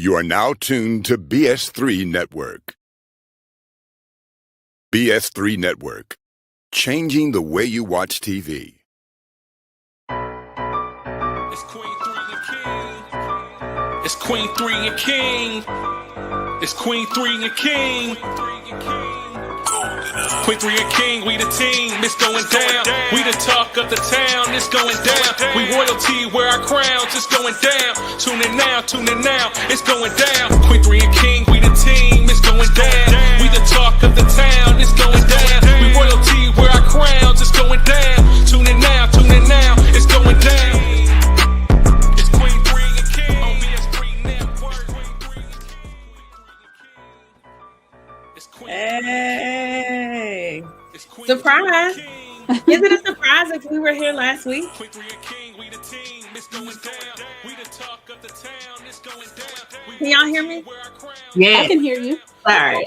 You are now tuned to BS3 Network. BS3 Network, changing the way you watch TV. It's Queen 3 and King. It's Queen 3 and King. It's Queen 3 and King. Queen 3 and King, we the team, it's going down. We the talk of the town, it's going down. We royalty, wear our crowns, it's going down. Tune in now, it's going down. Queen 3 and King, we the team, it's going down. We the talk of the town, it's going down. We royalty, wear our crowns, it's going down. Tune in now, it's going down. It's Queen 3 and King on BS3 Network. Hey, surprise. Is it a surprise if we were here last week? Can y'all hear me? Yeah, I can hear you. Sorry.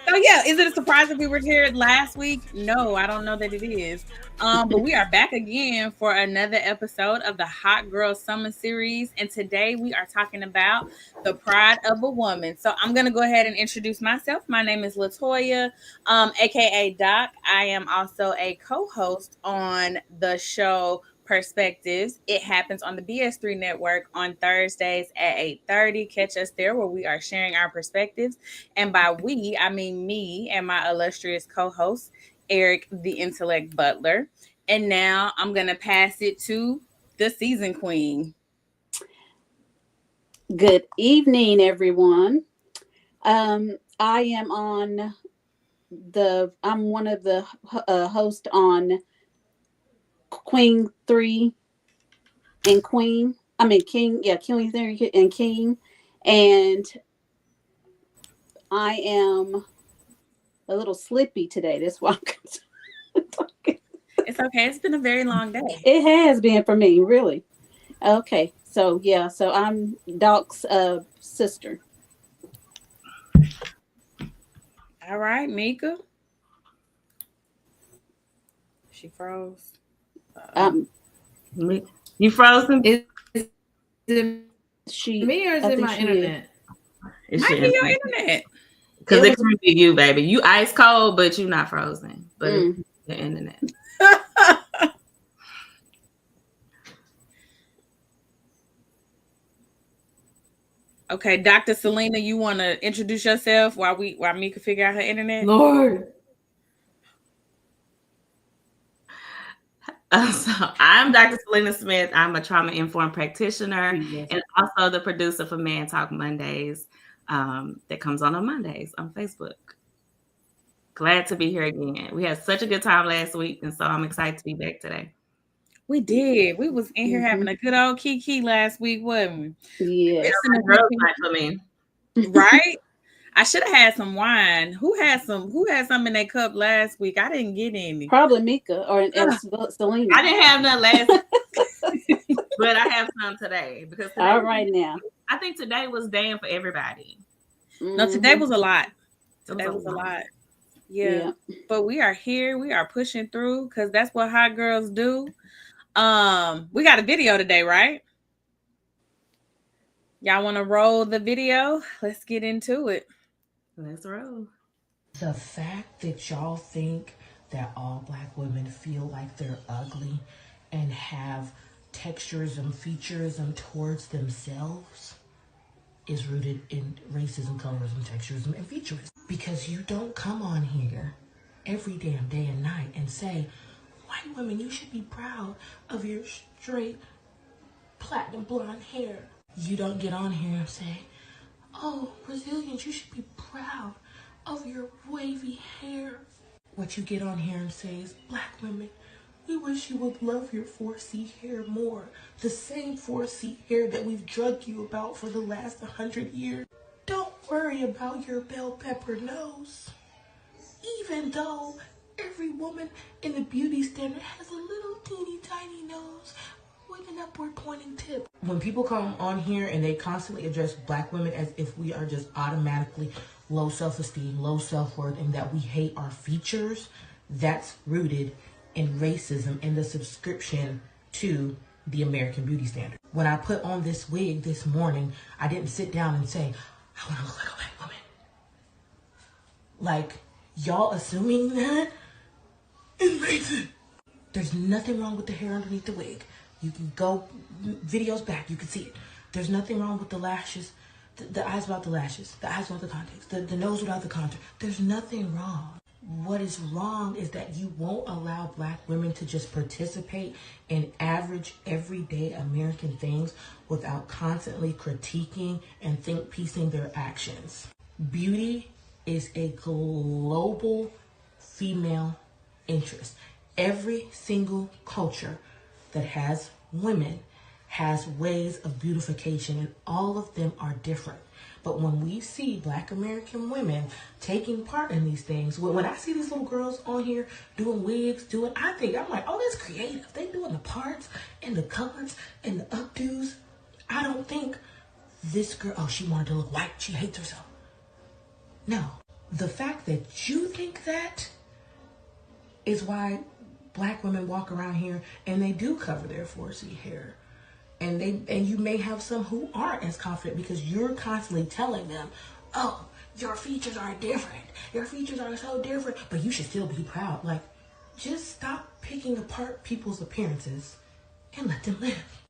So yeah, is it a surprise if we were here last week? No, I don't know that it is. But we are back again for another episode of the Hot Girl Summer Series. And today we are talking about the pride of a woman. So I'm going to go ahead and introduce myself. My name is Latoya, aka Doc. I am also a co-host on the show Perspectives. It happens on the BS3 network on Thursdays at 8:30. Catch us there where we are sharing our perspectives. And by we, I mean me and my illustrious co-host, Eric the Intellect Butler. And now I'm going to pass it to the season queen. Good evening, everyone. I'm one of the hosts on Queen 3 and Queen. I mean King. Yeah, Queen 3 and King. And I am a little slippy today. That's why I'm talking. It's okay. It's been a very long day. It has been for me, really. Okay. So yeah. So I'm Doc's sister. All right, Mika. She froze. You frozen? Is it me or is it my internet? It might be your internet. Because it could be you, baby. You ice cold, but you're not frozen. But it's the internet. Okay, Dr. Selena, you want to introduce yourself while Mika figure out her internet? Lord. So I'm Dr. Selena Smith. I'm a trauma-informed practitioner and also the producer for Man Talk Mondays that comes on Mondays on Facebook. Glad to be here again. We had such a good time last week, and so I'm excited to be back today. We did. We was in here having a good old kiki last week, wasn't we? Yeah. For me. Right? I should have had some wine. Who had some in their cup last week? I didn't get any. Probably Mika or Selena. I didn't have none last week, but I have some today because today, all right now. I think today was damn for everybody. No, today was a lot. Today was a lot. Yeah. But we are here. We are pushing through because that's what hot girls do. We got a video today, right? Y'all want to roll the video? Let's get into it. Let's roll. The fact that y'all think that all Black women feel like they're ugly and have textures and features towards themselves is rooted in racism, colorism, texturism, and featurism. Because you don't come on here every damn day and night and say, white women, you should be proud of your straight platinum blonde hair. You don't get on here and say, oh, Brazilians, you should be proud of your wavy hair. What you get on here and say is, Black women, we wish you would love your 4C hair more. The same 4C hair that we've drugged you about for the last 100 years. Don't worry about your bell pepper nose. Even though every woman in the beauty standard has a little teeny tiny nose with an upward pointing tip. When people come on here and they constantly address Black women as if we are just automatically low self-esteem, low self-worth, and that we hate our features, that's rooted in racism and the subscription to the American beauty standard. When I put on this wig this morning, I didn't sit down and say, I want to look like a white woman. Like, y'all assuming that is racist. There's nothing wrong with the hair underneath the wig. You can go videos back, you can see it. There's nothing wrong with the lashes, the eyes without the lashes, the eyes without the contacts, the nose without the contour. There's nothing wrong. What is wrong is that you won't allow Black women to just participate in average, everyday American things without constantly critiquing and think-piecing their actions. Beauty is a global female interest. Every single culture that has women has ways of beautification, and all of them are different. But when we see Black American women taking part in these things, when I see these little girls on here doing wigs, I'm like, oh, that's creative. They doing the parts and the colors and the updos. I don't think this girl, oh, she wanted to look white. She hates herself. No. The fact that you think that is why Black women walk around here and they do cover their 4C hair. And you may have some who aren't as confident because you're constantly telling them, oh, your features are different. Your features are so different, but you should still be proud. Like, just stop picking apart people's appearances and let them live.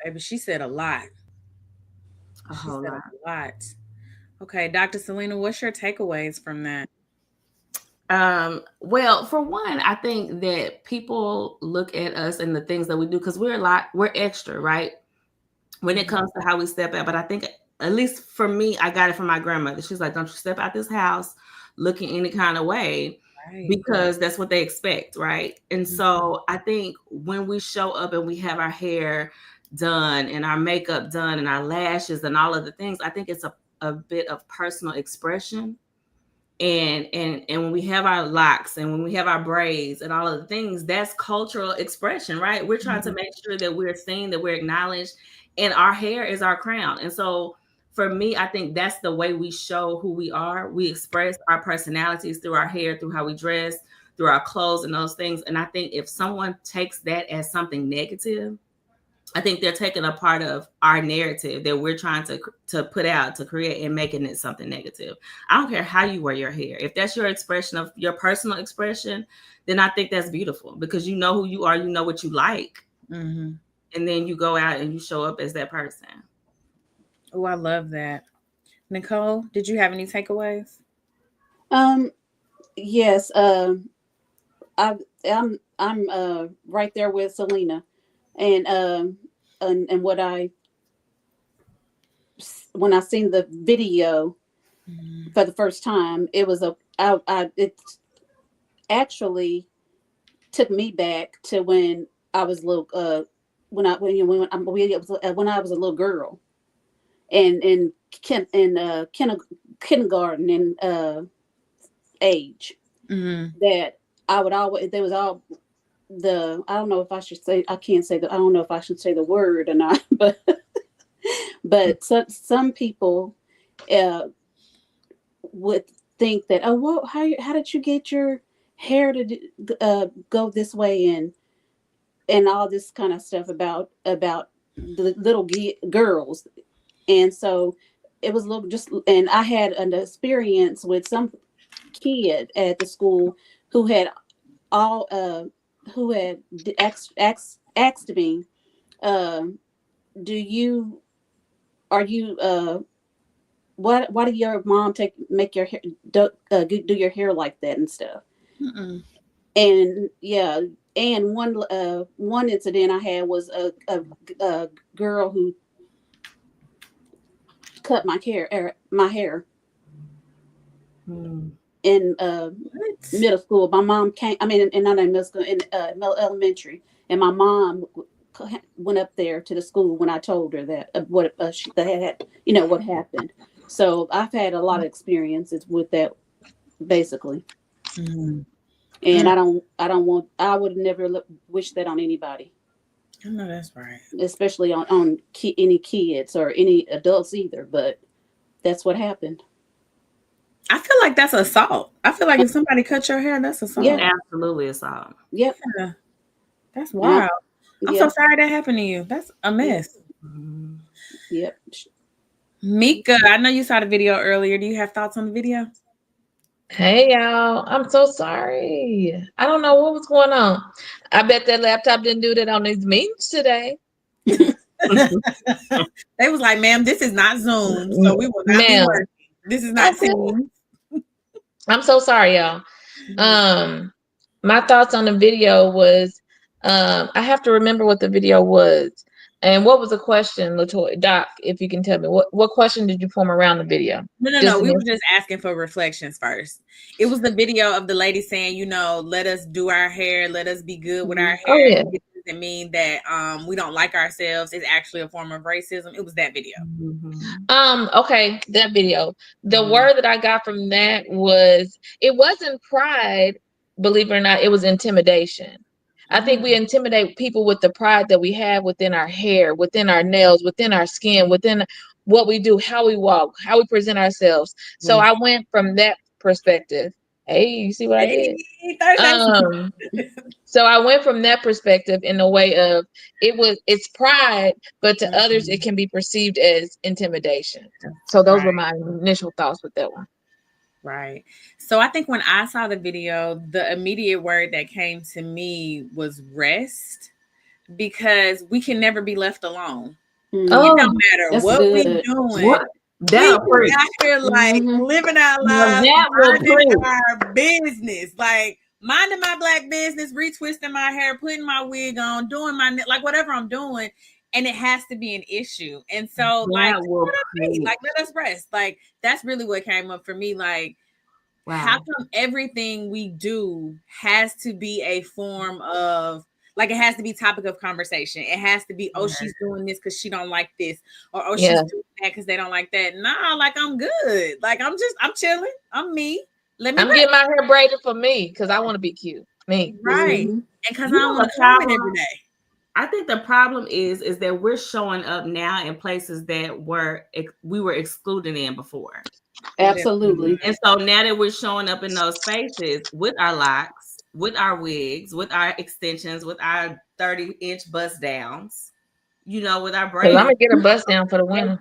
Baby, she said a lot. A whole lot. A lot. Okay, Dr. Selena, what's your takeaways from that? Well, for one, I think that people look at us and the things that we do because we're extra, right? When it comes to how we step out. But I think, at least for me, I got it from my grandmother. She's like, don't you step out this house looking any kind of way, because that's what they expect, right? And so I think when we show up and we have our hair done and our makeup done and our lashes and all of the things, I think it's a bit of personal expression. And when we have our locks and when we have our braids and all of the things, that's cultural expression, right? We're trying to make sure that we're seen, that we're acknowledged, and our hair is our crown. And so for me, I think that's the way we show who we are. We express our personalities through our hair, through how we dress, through our clothes and those things. And I think if someone takes that as something negative, I think they're taking a part of our narrative that we're trying to put out, to create, and making it something negative. I don't care how you wear your hair. If that's your expression of your personal expression, then I think that's beautiful because you know who you are, you know what you like. And then you go out and you show up as that person. Oh, I love that. Nicole, did you have any takeaways? Yes. I'm right there with Selena. And when I seen the video for the first time, it was it actually took me back to when I was little, when I was a little girl, and in kindergarten and age, that I would always, there was all I don't know if I should say, I don't know if I should say the word or not, but some people would think that, oh, well, how did you get your hair to go this way, and all this kind of stuff about the little girls. And so it was a little and I had an experience with some kid at the school who had asked me, why do your mom make your hair do your hair like that and stuff? And yeah, and one incident I had was a girl who cut my hair in middle school. My mom not in middle school, in elementary, and my mom went up there to the school when I told her that what happened. So I've had a lot of experiences with that, basically. And I would never wish that on anybody. I know that's right. Especially on any kids or any adults either, but that's what happened. I feel like that's assault. I feel like if somebody cut your hair, that's assault. Yeah, absolutely assault. Yep. Yeah. That's wild. I'm so Yep. sorry that happened to you. That's a mess. Yep. Mika, I know you saw the video earlier. Do you have thoughts on the video? Hey y'all, I'm so sorry. I don't know what was going on. I bet that laptop didn't do that on these meetings today. They was like, ma'am, this is not Zoom, so we will not be working. This is not Teams. I'm so sorry, y'all. My thoughts on the video was, I have to remember what the video was. And what was the question, Latoya? Doc, if you can tell me, what question did you form around the video? No. We were just asking for reflections first. It was the video of the lady saying, you know, let us do our hair, let us be good with our hair. Oh, yeah. It doesn't mean that we don't like ourselves. It's actually a form of racism. It was that video. Okay, that video. The word that I got from that was, it wasn't pride, believe it or not, it was intimidation. I think we intimidate people with the pride that we have within our hair, within our nails, within our skin, within what we do, how we walk, how we present ourselves. So I went from that perspective. Hey, you see what I did? So I went from that perspective in the way of it's pride, but to others it can be perceived as intimidation. So those were my initial thoughts with that one. Right. So I think when I saw the video, the immediate word that came to me was rest, because we can never be left alone. It don't matter what we're doing. We out here like living our lives, minding our business, like minding my black business, retwisting my hair, putting my wig on, doing my like whatever I'm doing. And it has to be an issue. And so like let us rest. Like that's really what came up for me. Like, how come everything we do has to be a form of, like, it has to be topic of conversation. It has to be, oh, she's doing this because she don't like this, or oh, she's doing that because they don't like that. Nah, like I'm good. Like I'm chilling. I'm me. I'm getting my hair braided for me because I want to be cute. Me. Right. And because I don't want to comment every day. I think the problem is that we're showing up now in places that we were excluded in before. Absolutely. And so now that we're showing up in those spaces with our locks, with our wigs, with our extensions, with our 30-inch bust downs, you know, with our braids. I'm gonna get a bust down for the winter.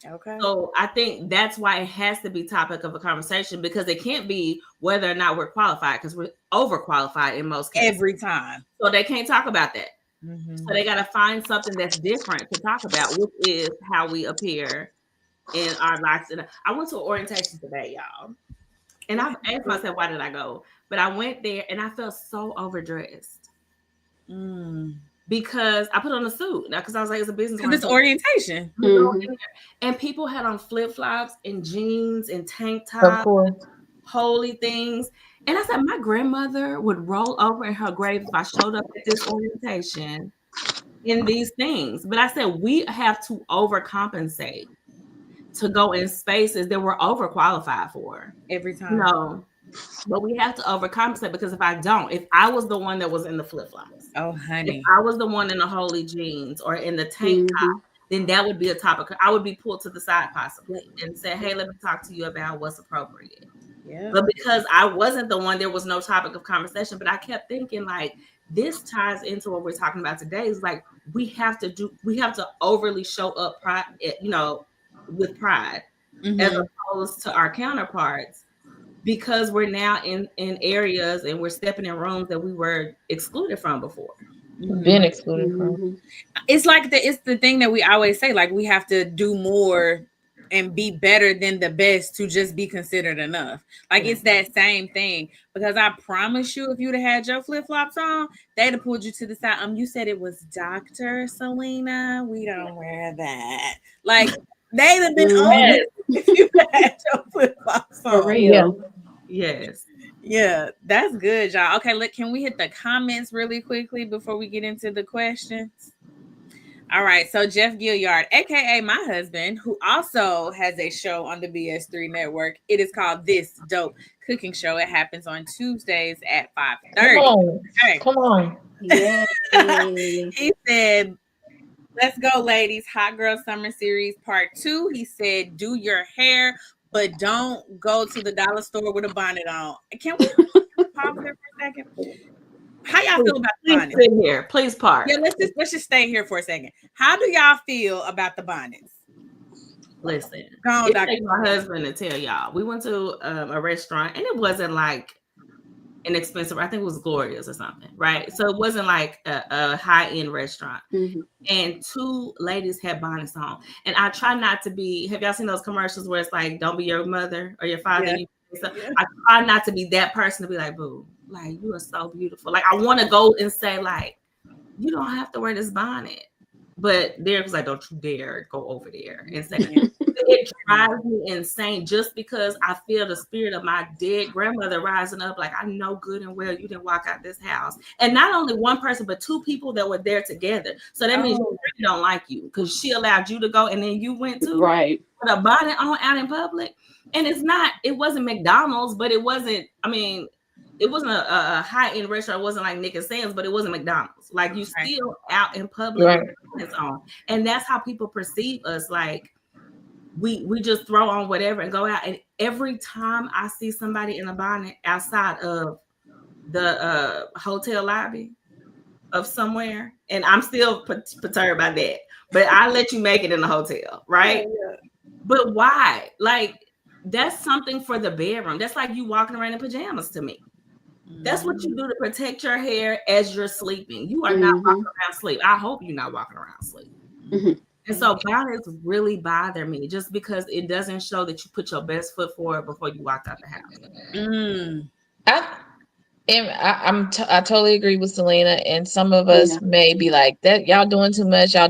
Okay. So I think that's why it has to be topic of a conversation, because it can't be whether or not we're qualified, because we're overqualified in most cases. Every time. So they can't talk about that. So they got to find something that's different to talk about, which is how we appear in our lives. And I went to an orientation today, y'all. And I asked myself, why did I go? But I went there and I felt so overdressed. Because I put on a suit now, because I was like, it's a business. It's orientation. And people had on flip-flops and jeans and tank tops, holy things. And I said, my grandmother would roll over in her grave if I showed up at this orientation in these things. But I said, we have to overcompensate to go in spaces that we're overqualified for. Every time. No, but we have to overcompensate, because if I was the one that was in the flip-flops, oh honey, if I was the one in the holy jeans or in the tank top, then that would be a topic. I would be pulled to the side possibly and say, hey, let me talk to you about what's appropriate. Yeah. But because I wasn't the one, there was no topic of conversation. But I kept thinking, like, this ties into what we're talking about today. Is like we have to overly show up pride, you know, with pride, as opposed to our counterparts, because we're now in areas and we're stepping in rooms that we were excluded from before. Been excluded from. It's like it's the thing that we always say, like we have to do more and be better than the best to just be considered enough. Like it's that same thing, because I promise you, if you'd have had your flip-flops on, they'd have pulled you to the side. You said it was Dr. Selena. We don't wear that. Like they'd have been on if you had your flip-flops on. For real. Yes. Yeah, that's good, y'all. Okay, look, can we hit the comments really quickly before we get into the questions? All right, so Jeff Gilliard, aka my husband, who also has a show on the BS3 network. It is called This Dope Cooking Show. It happens on Tuesdays at 5:30. Come on. Yeah. He said, let's go, ladies. Hot Girl Summer Series Part 2. He said, do your hair, but don't go to the dollar store with a bonnet on. Can we pause there for a second? How y'all feel about the Please bonnets? sit here. Please park. Yeah, let's just stay here for a second. How do y'all feel about the bonnets? Listen, Go on, it Dr. takes my husband to tell y'all. We went to a restaurant, and it wasn't like an expensive. I think it was Gloria's or something, right? So it wasn't like a high end restaurant. Mm-hmm. And two ladies had bonnets on, and I try not to be. Have y'all seen those commercials where it's like, "Don't be your mother or your father"? Yeah. I try not to be that person to be like, "Boo, like you are so beautiful." Like I want to go and say, like, you don't have to wear this bonnet. But Derek was like, "Don't you dare go over there and say that." It drives me insane just because I feel the spirit of my dead grandmother rising up. Like, I know good and well you didn't walk out this house. And not only one person, but two people that were there together. So that means you really don't like you because she allowed you to go and then you went to Right with a bonnet on out in public. And it wasn't McDonald's, but it wasn't a high-end restaurant. It wasn't like Nick and Sam's, but it wasn't McDonald's. Like you still out in public with bonnets on. And that's how people perceive us. Like we just throw on whatever and go out. And every time I see somebody in a bonnet outside of the hotel lobby of somewhere, and I'm still perturbed by that, but I let you make it in the hotel, right? Yeah. But why? Like, that's something for the bedroom. That's like you walking around in pajamas to me. That's what you do to protect your hair as you're sleeping. You are not walking around sleep. I hope you're not walking around sleep. And so bonnets really bother me just because it doesn't show that you put your best foot forward before you walk out the house. I totally agree with Selena, and some of us may be like that. Y'all doing too much. You're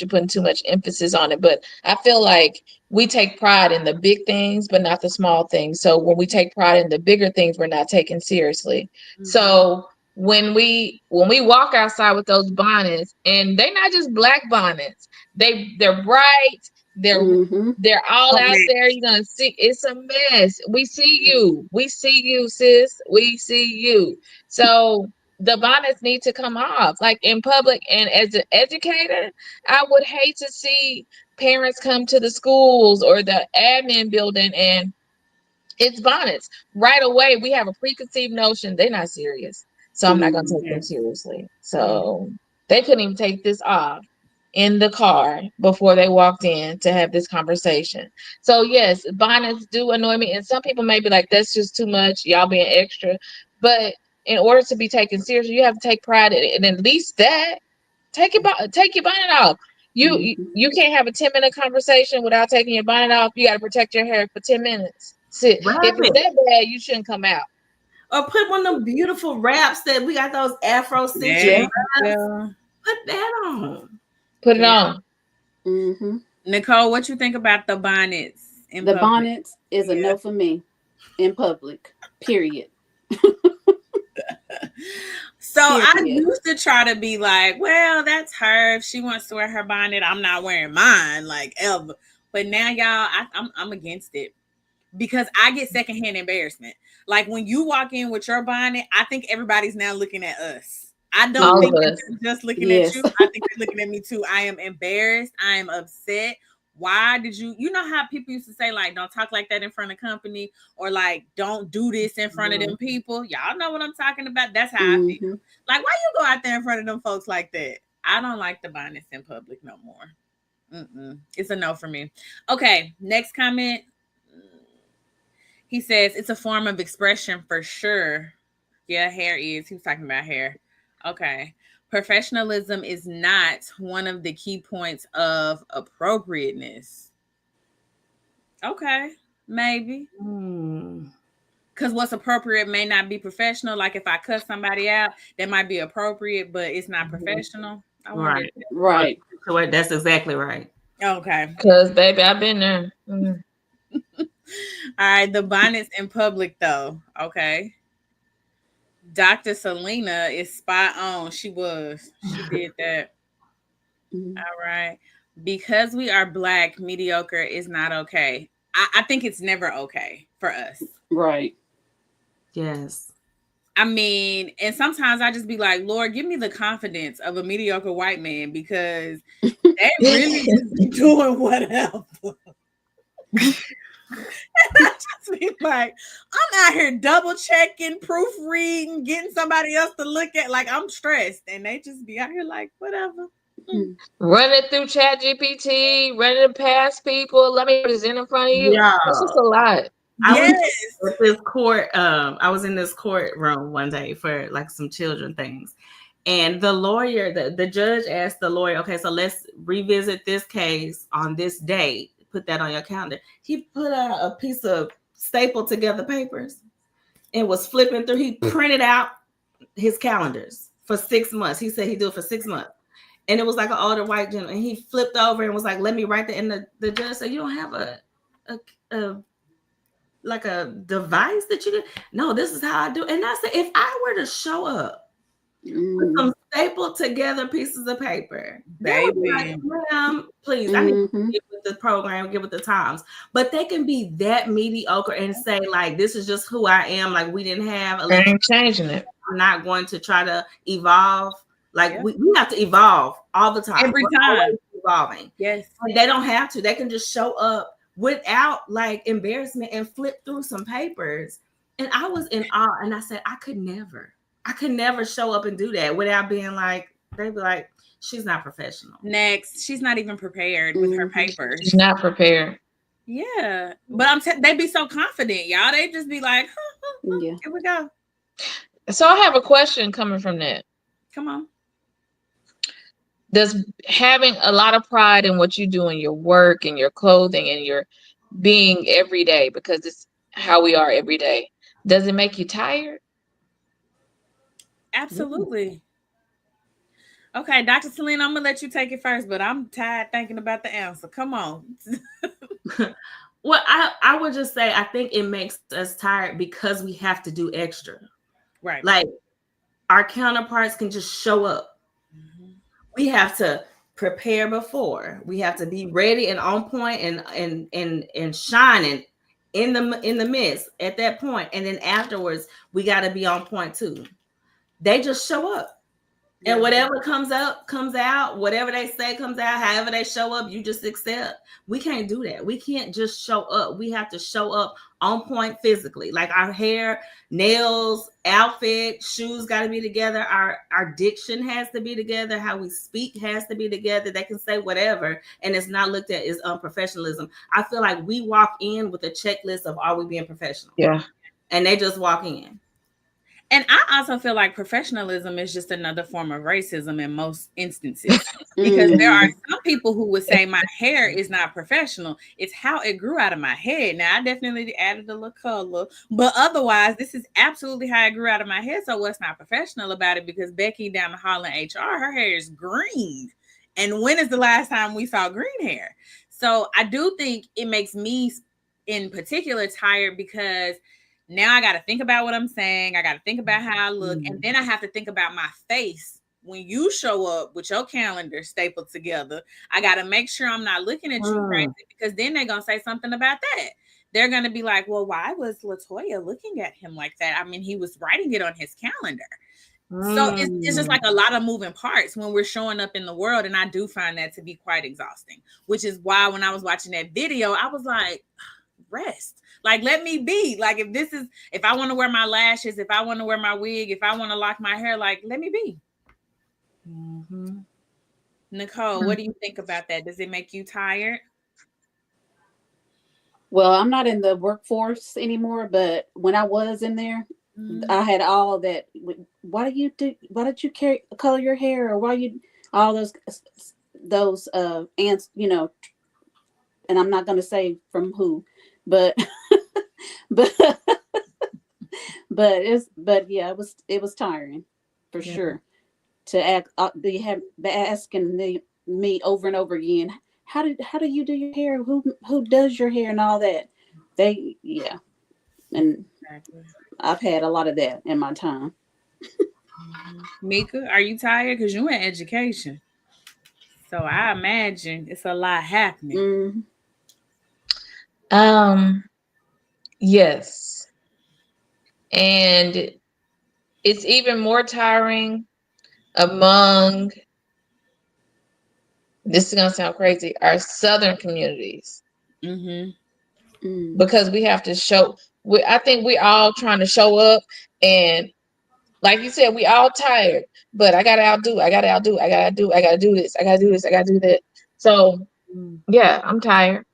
putting too much emphasis on it. But I feel like we take pride in the big things, but not the small things. So when we take pride in the bigger things, we're not taken seriously. So when we walk outside with those bonnets, and they're not just black bonnets, they're bright. They're all out there. You're gonna see it's a mess. We see you, sis. We see you. So the bonnets need to come off, like in public. And as an educator, I would hate to see parents come to the schools or the admin building and it's bonnets right away. We have a preconceived notion they're not serious, so I'm not gonna take them seriously. So they couldn't even take this off in the car before they walked in to have this conversation. So yes, bonnets do annoy me, and some people may be like, "That's just too much, y'all being extra." But in order to be taken seriously, you have to take pride in it, and at least that take your bonnet off. You can't have a 10-minute conversation without taking your bonnet off. You got to protect your hair for 10 minutes. If it's that bad, you shouldn't come out. Or put one of them beautiful wraps that we got, those Afro stitches. Put that on. Put it on. Nicole, what you think about the bonnets? The bonnets is a no for me in public, period. So I used to try to be like, well, that's her. If she wants to wear her bonnet, I'm not wearing mine, like ever. But now, y'all, I'm against it because I get secondhand embarrassment. Like when you walk in with your bonnet, I think everybody's now looking at us. I don't think they're just looking at you. I think they're looking at me too. I am embarrassed. I am upset. Why did you know how people used to say, like, don't talk like that in front of company, or like, don't do this in front of them people? Y'all know what I'm talking about. That's how I feel. Like, why you go out there in front of them folks like that? I don't like the bonnets in public no more. It's a no for me. Okay, next comment. He says, it's a form of expression for sure. Yeah, hair is. He was talking about hair. Okay. Professionalism is not one of the key points of appropriateness. Okay, maybe. Because what's appropriate may not be professional. Like if I cuss somebody out, that might be appropriate, but it's not professional. Right. That's exactly right. Okay. Because, baby, I've been there. All right, the bonnets in public, though. Okay. Dr. Selena is spot on. She did that. All right. Because we are Black, mediocre is not okay. I think it's never okay for us. Right. Yes. I mean, and sometimes I just be like, Lord, give me the confidence of a mediocre white man because they really just be doing whatever. I just be like, I'm out here double checking, proofreading, getting somebody else to look at. Like, I'm stressed, and they just be out here like, whatever. Running through Chat GPT, running it past people. Let me present in front of you. Yeah. It's just a lot. Yes. I was in this courtroom one day for like some children things. And the lawyer, the judge asked the lawyer, okay, so let's revisit this case on this date. Put that on your calendar. He put out a piece of stapled together papers and was flipping through. He printed out his calendars for 6 months. He said he'd do it for 6 months. And it was like an older white gentleman. And he flipped over and was like, let me write that. And the judge said, you don't have a device that you did? No, this is how I do. And I said, if I were to show up with some stapled together pieces of paper, baby, like, please, I need to get with the program, get with the times. But they can be that mediocre and say, like, this is just who I am. Like, we didn't have I ain't changing it. I'm not going to try to evolve. Like, we have to evolve all the time. Every time. Evolving. Yes. And they don't have to. They can just show up without like embarrassment and flip through some papers. And I was in awe. And I said, I could never show up and do that without being like, they'd be like, she's not professional. Next, she's not even prepared with her papers. She's not prepared. Yeah. But they'd be so confident, y'all. They'd just be like, yeah, here we go. So I have a question coming from that. Come on. Does having a lot of pride in what you do in your work and your clothing and your being every day, because it's how we are every day, does it make you tired? Absolutely. Okay, Dr. Selena, I'm gonna let you take it first, but I'm tired thinking about the answer. Come on. Well, I would just say I think it makes us tired because we have to do extra. Right. Like our counterparts can just show up. We have to prepare before. We have to be ready and on point and shining in the midst at that point. And then afterwards, we got to be on point too. They just show up. And whatever comes out, whatever they say comes out, however they show up, you just accept. We can't do that. We can't just show up. We have to show up on point physically. Like our hair, nails, outfit, shoes got to be together. Our diction has to be together. How we speak has to be together. They can say whatever, and it's not looked at as unprofessionalism. I feel like we walk in with a checklist of are we being professional? Yeah. And they just walk in. And I also feel like professionalism is just another form of racism in most instances, because there are some people who would say my hair is not professional. It's how it grew out of my head. Now, I definitely added a little color, but otherwise, this is absolutely how it grew out of my head. So what's not professional about it? Because Becky down the hall in HR, her hair is green. And when is the last time we saw green hair? So I do think it makes me in particular tired, because now I got to think about what I'm saying. I got to think about how I look. And then I have to think about my face. When you show up with your calendar stapled together, I got to make sure I'm not looking at you crazy, because then they're going to say something about that. They're going to be like, well, why was LaToya looking at him like that? I mean, he was writing it on his calendar. So it's just like a lot of moving parts when we're showing up in the world. And I do find that to be quite exhausting, which is why when I was watching that video, I was like, rest. Like, let me be. Like, if I want to wear my lashes, if I want to wear my wig, if I want to lock my hair, like, let me be. Nicole, what do you think about that? Does it make you tired? Well, I'm not in the workforce anymore, but when I was in there, I had all that. Why did you color your hair, or why you all those ants, you know? And I'm not going to say from who, but but yeah, it was tiring for sure to they have asking me over and over again, how do you do your hair, who does your hair and all that. And I've had a lot of that in my time. Mika, are you tired? Because you're in education, so I imagine it's a lot happening. Yes. And it's even more tiring among, this is gonna sound crazy, our Southern communities. because we have to show. I think we all trying to show up, and like you said, we all tired. But I gotta outdo. I gotta outdo. I gotta do. I gotta do this. I gotta do this. I gotta do that. So yeah, I'm tired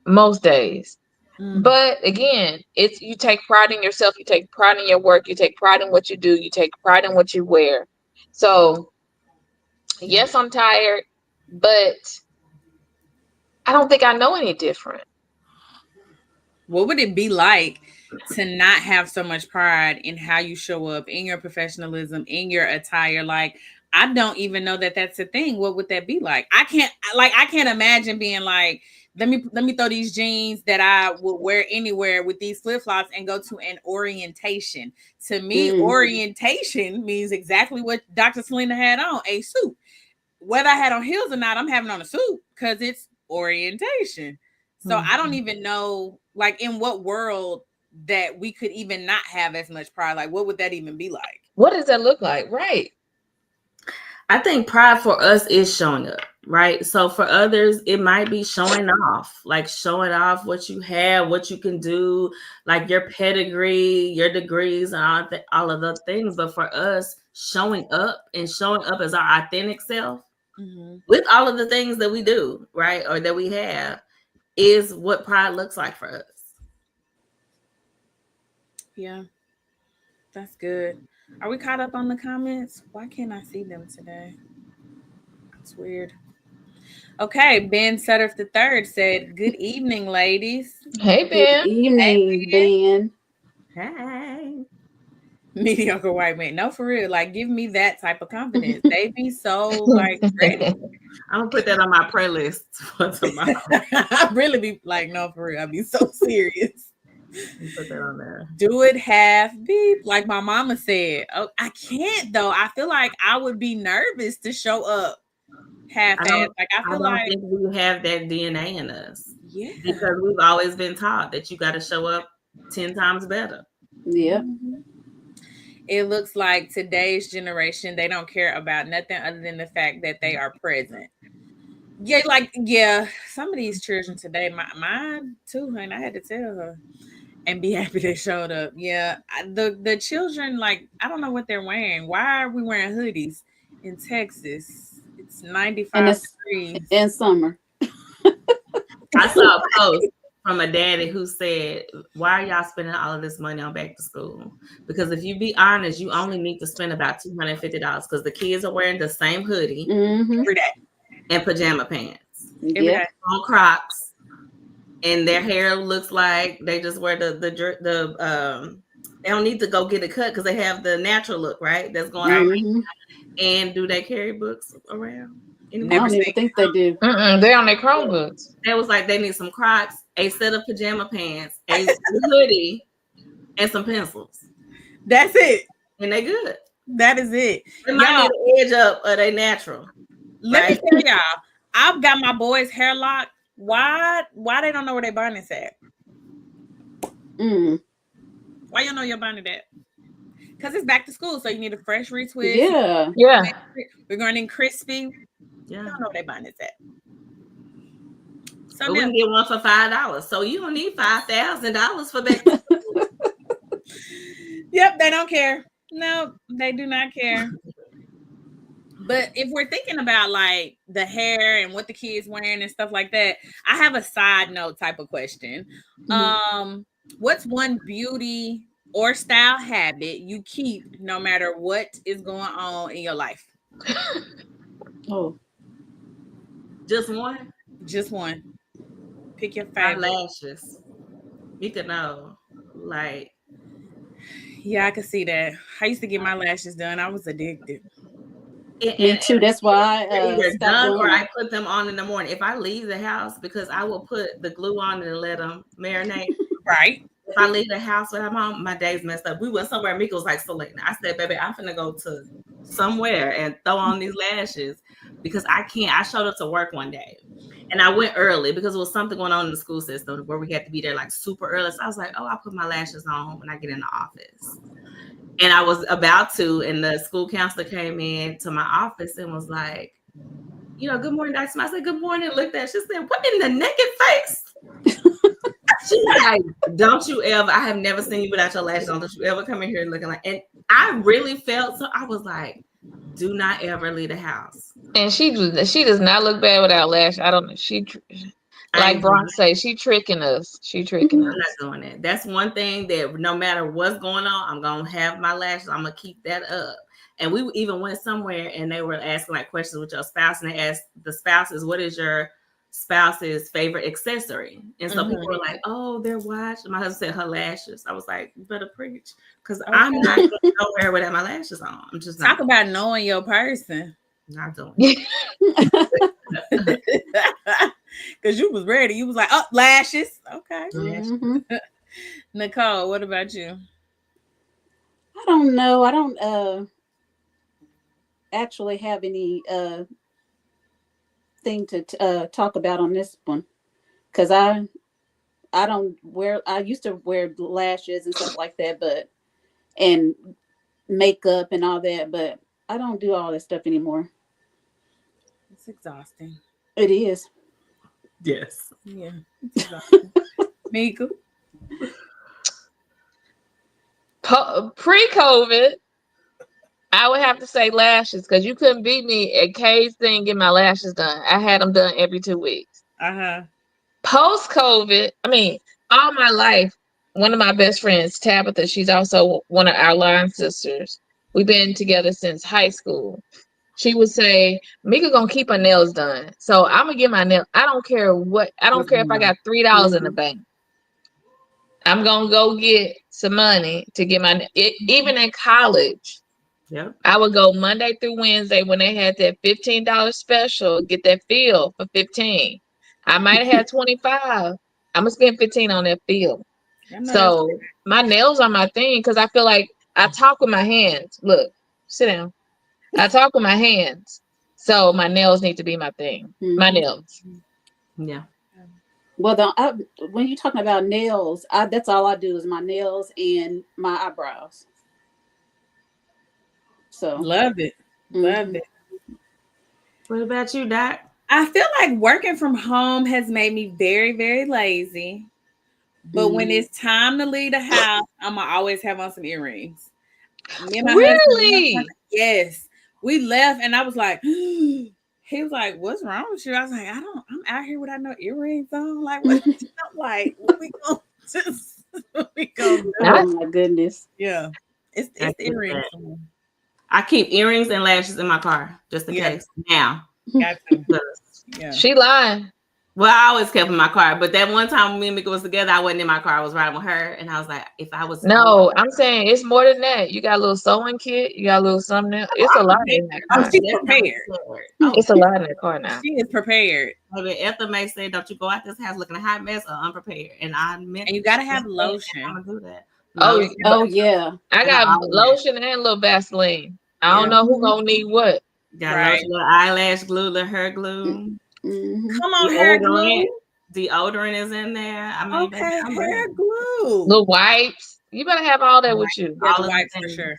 most days. But again, it's you take pride in yourself. You take pride in your work. You take pride in what you do. You take pride in what you wear. So yes, I'm tired, but I don't think I know any different. What would it be like to not have so much pride in how you show up, in your professionalism, in your attire? Like, I don't even know that that's a thing. What would that be like? I can't imagine being like, let me throw these jeans that I would wear anywhere with these flip-flops and go to an orientation. To me, orientation means exactly what Dr. Selena had on, a suit. Whether I had on heels or not, I'm having on a suit because it's orientation. So I don't even know, like, in what world that we could even not have as much pride. Like, what would that even be like? What does that look like? Right. I think pride for us is showing up, right? So for others, it might be showing off, like showing off what you have, what you can do, like your pedigree, your degrees, and all of those things. But for us, showing up as our authentic self with all of the things that we do, right, or that we have, is what pride looks like for us. Yeah, that's good. Are we caught up on the comments? Why can't I see them today? It's weird. Okay, Ben Sutter III said, "Good evening, ladies." Hey, Ben. Good evening, Ben. Hey. Mediocre white man. No, for real. Like, give me that type of confidence. They be so like ready. I'm gonna put that on my prayer list for tomorrow. I really be like, no, for real. I be so serious. Put that on there. Do it half beep, like my mama said. Oh, I can't though. I feel like I would be nervous to show up half-assed. Like I feel like think we have that DNA in us. Yeah, because we've always been taught that you got to show up 10 times better. Yeah. It looks like today's generation, they don't care about nothing other than the fact that they are present. Yeah, some of these children today, mine too, honey, I had to tell her and be happy they showed up. Yeah, the children, like, I don't know what they're wearing. Why are we wearing hoodies in Texas? It's 95 degrees in summer. I saw a post from a daddy who said, "Why are y'all spending all of this money on back to school? Because if you be honest, you only need to spend about $250 because the kids are wearing the same hoodie every day and pajama pants, every day. on Crocs, and their hair looks like they just wear the they don't need to go get a cut because they have the natural look, right? That's going on right now. And do they carry books around? I don't even think they do. They're on their Chromebooks. They was like, they need some Crocs, a set of pajama pants, a hoodie, and some pencils. That's it. And they good. That is it. They might need an edge up or they natural. Let me tell y'all, I've got my boys' hair locked. Why they don't know where their bonnet's at? Why you know your bonnet at? Because it's back to school, so you need a fresh retwist. Yeah. We're going in crispy. Yeah. I don't know where their bonnet's at. So we can get one for $5. So you don't need $5,000 for that. Yep, they don't care. No, they do not care. But if we're thinking about like the hair and what the kids wearing and stuff like that, I have a side note type of question. What's one beauty or style habit you keep no matter what is going on in your life? Just one? Just one. Pick your favorite. My lashes. You could know. Like. Yeah, I could see that. I used to get my lashes done. I was addicted. Me too. That's why I either done or I put them on in the morning. If I leave the house, because I will put the glue on and let them marinate. Right. If I leave the house with my mom, my day's messed up. We went somewhere. Mika was like, Selena. I said, baby, I'm finna go to somewhere and throw on these lashes because I can't. I showed up to work one day and I went early because it was something going on in the school system where we had to be there like super early. So I was like, oh, I'll put my lashes on when I get in the office. And I was about to, and the school counselor came in to my office and was like, you know, good morning, Dr. Smith. I said, good morning. Looked at her. She said, what in the naked face? She's like, don't you ever, I have never seen you without your lashes on. Don't you ever come in here looking like, and I really felt so. I was like, do not ever leave the house. And she does not look bad without lashes. I don't know. Like Bronx say, she tricking us. She tricking us. I'm not doing it. That's one thing that no matter what's going on, I'm gonna have my lashes. I'm gonna keep that up. And we even went somewhere and they were asking like questions with your spouse, and they asked the spouses, what is your spouse's favorite accessory? And so people were like, oh, their watch. And my husband said her lashes. I was like, you better preach, because I'm not going nowhere without my lashes on. I'm just not. Talk about knowing your person. Not doing it. Because you was ready. You was like, oh, lashes. Okay. Mm-hmm. Nicole, what about you? I don't know. I don't actually have any thing to talk about on this one, because I don't wear. I used to wear lashes and stuff like that, and makeup and all that, but I don't do all that stuff anymore. It's exhausting. It is. Yes. Yeah. It's exhausting. Mika? Pre-COVID, I would have to say lashes, because you couldn't beat me at Kay's thing getting my lashes done. I had them done every 2 weeks. Post-COVID, I mean, all my life, one of my best friends, Tabitha, she's also one of our line sisters. We've been together since high school. She would say, Mika gonna keep her nails done. So I'm gonna get my nails. I don't care if I got $3 in the bank. I'm gonna go get some money to get my even in college. Yep. I would go Monday through Wednesday when they had that $15 special, get that fill for $15. I might have had 25. I'm gonna spend 15 on that fill. So my nails are my thing, because I feel like I talk with my hands. Look, sit down. I talk with my hands. So my nails need to be my thing. My nails. Yeah. Well, when you're talking about nails, that's all I do is my nails and my eyebrows. So love it. Love it. What about you, Doc? I feel like working from home has made me very, very lazy. But when it's time to leave the house, I'm gonna always have on some earrings. Me and my husband, yes. We left and I was like, he was like, what's wrong with you? I was like, I'm out here without no earrings on. Like, what? What we gonna just, what we gonna do? Oh my goodness. Yeah. It's the earrings. I keep earrings and lashes in my car just in case. Now. Got to. Yeah. She lying. Well, I always kept in my car, but that one time when me and Mika was together, I wasn't in my car. I was riding with her, and I was like, if I was I'm saying it's more than that. You got a little sewing kit, you got a little something else. It's a lot in that car. She's prepared. It's a lot in that car now. She is prepared. Maybe Ethel may say, don't you go out this house looking a hot mess or unprepared. And I meant, and you gotta have lotion. I'm gonna do that. Oh yeah. I got lotion and a little Vaseline. I don't know who gonna need what. Got lotion, little eyelash glue, little hair glue. Come on, hair glue. Deodorant is in there. I mean, okay, hair glue. Little wipes. You better have all that with you. All the wipes for sure.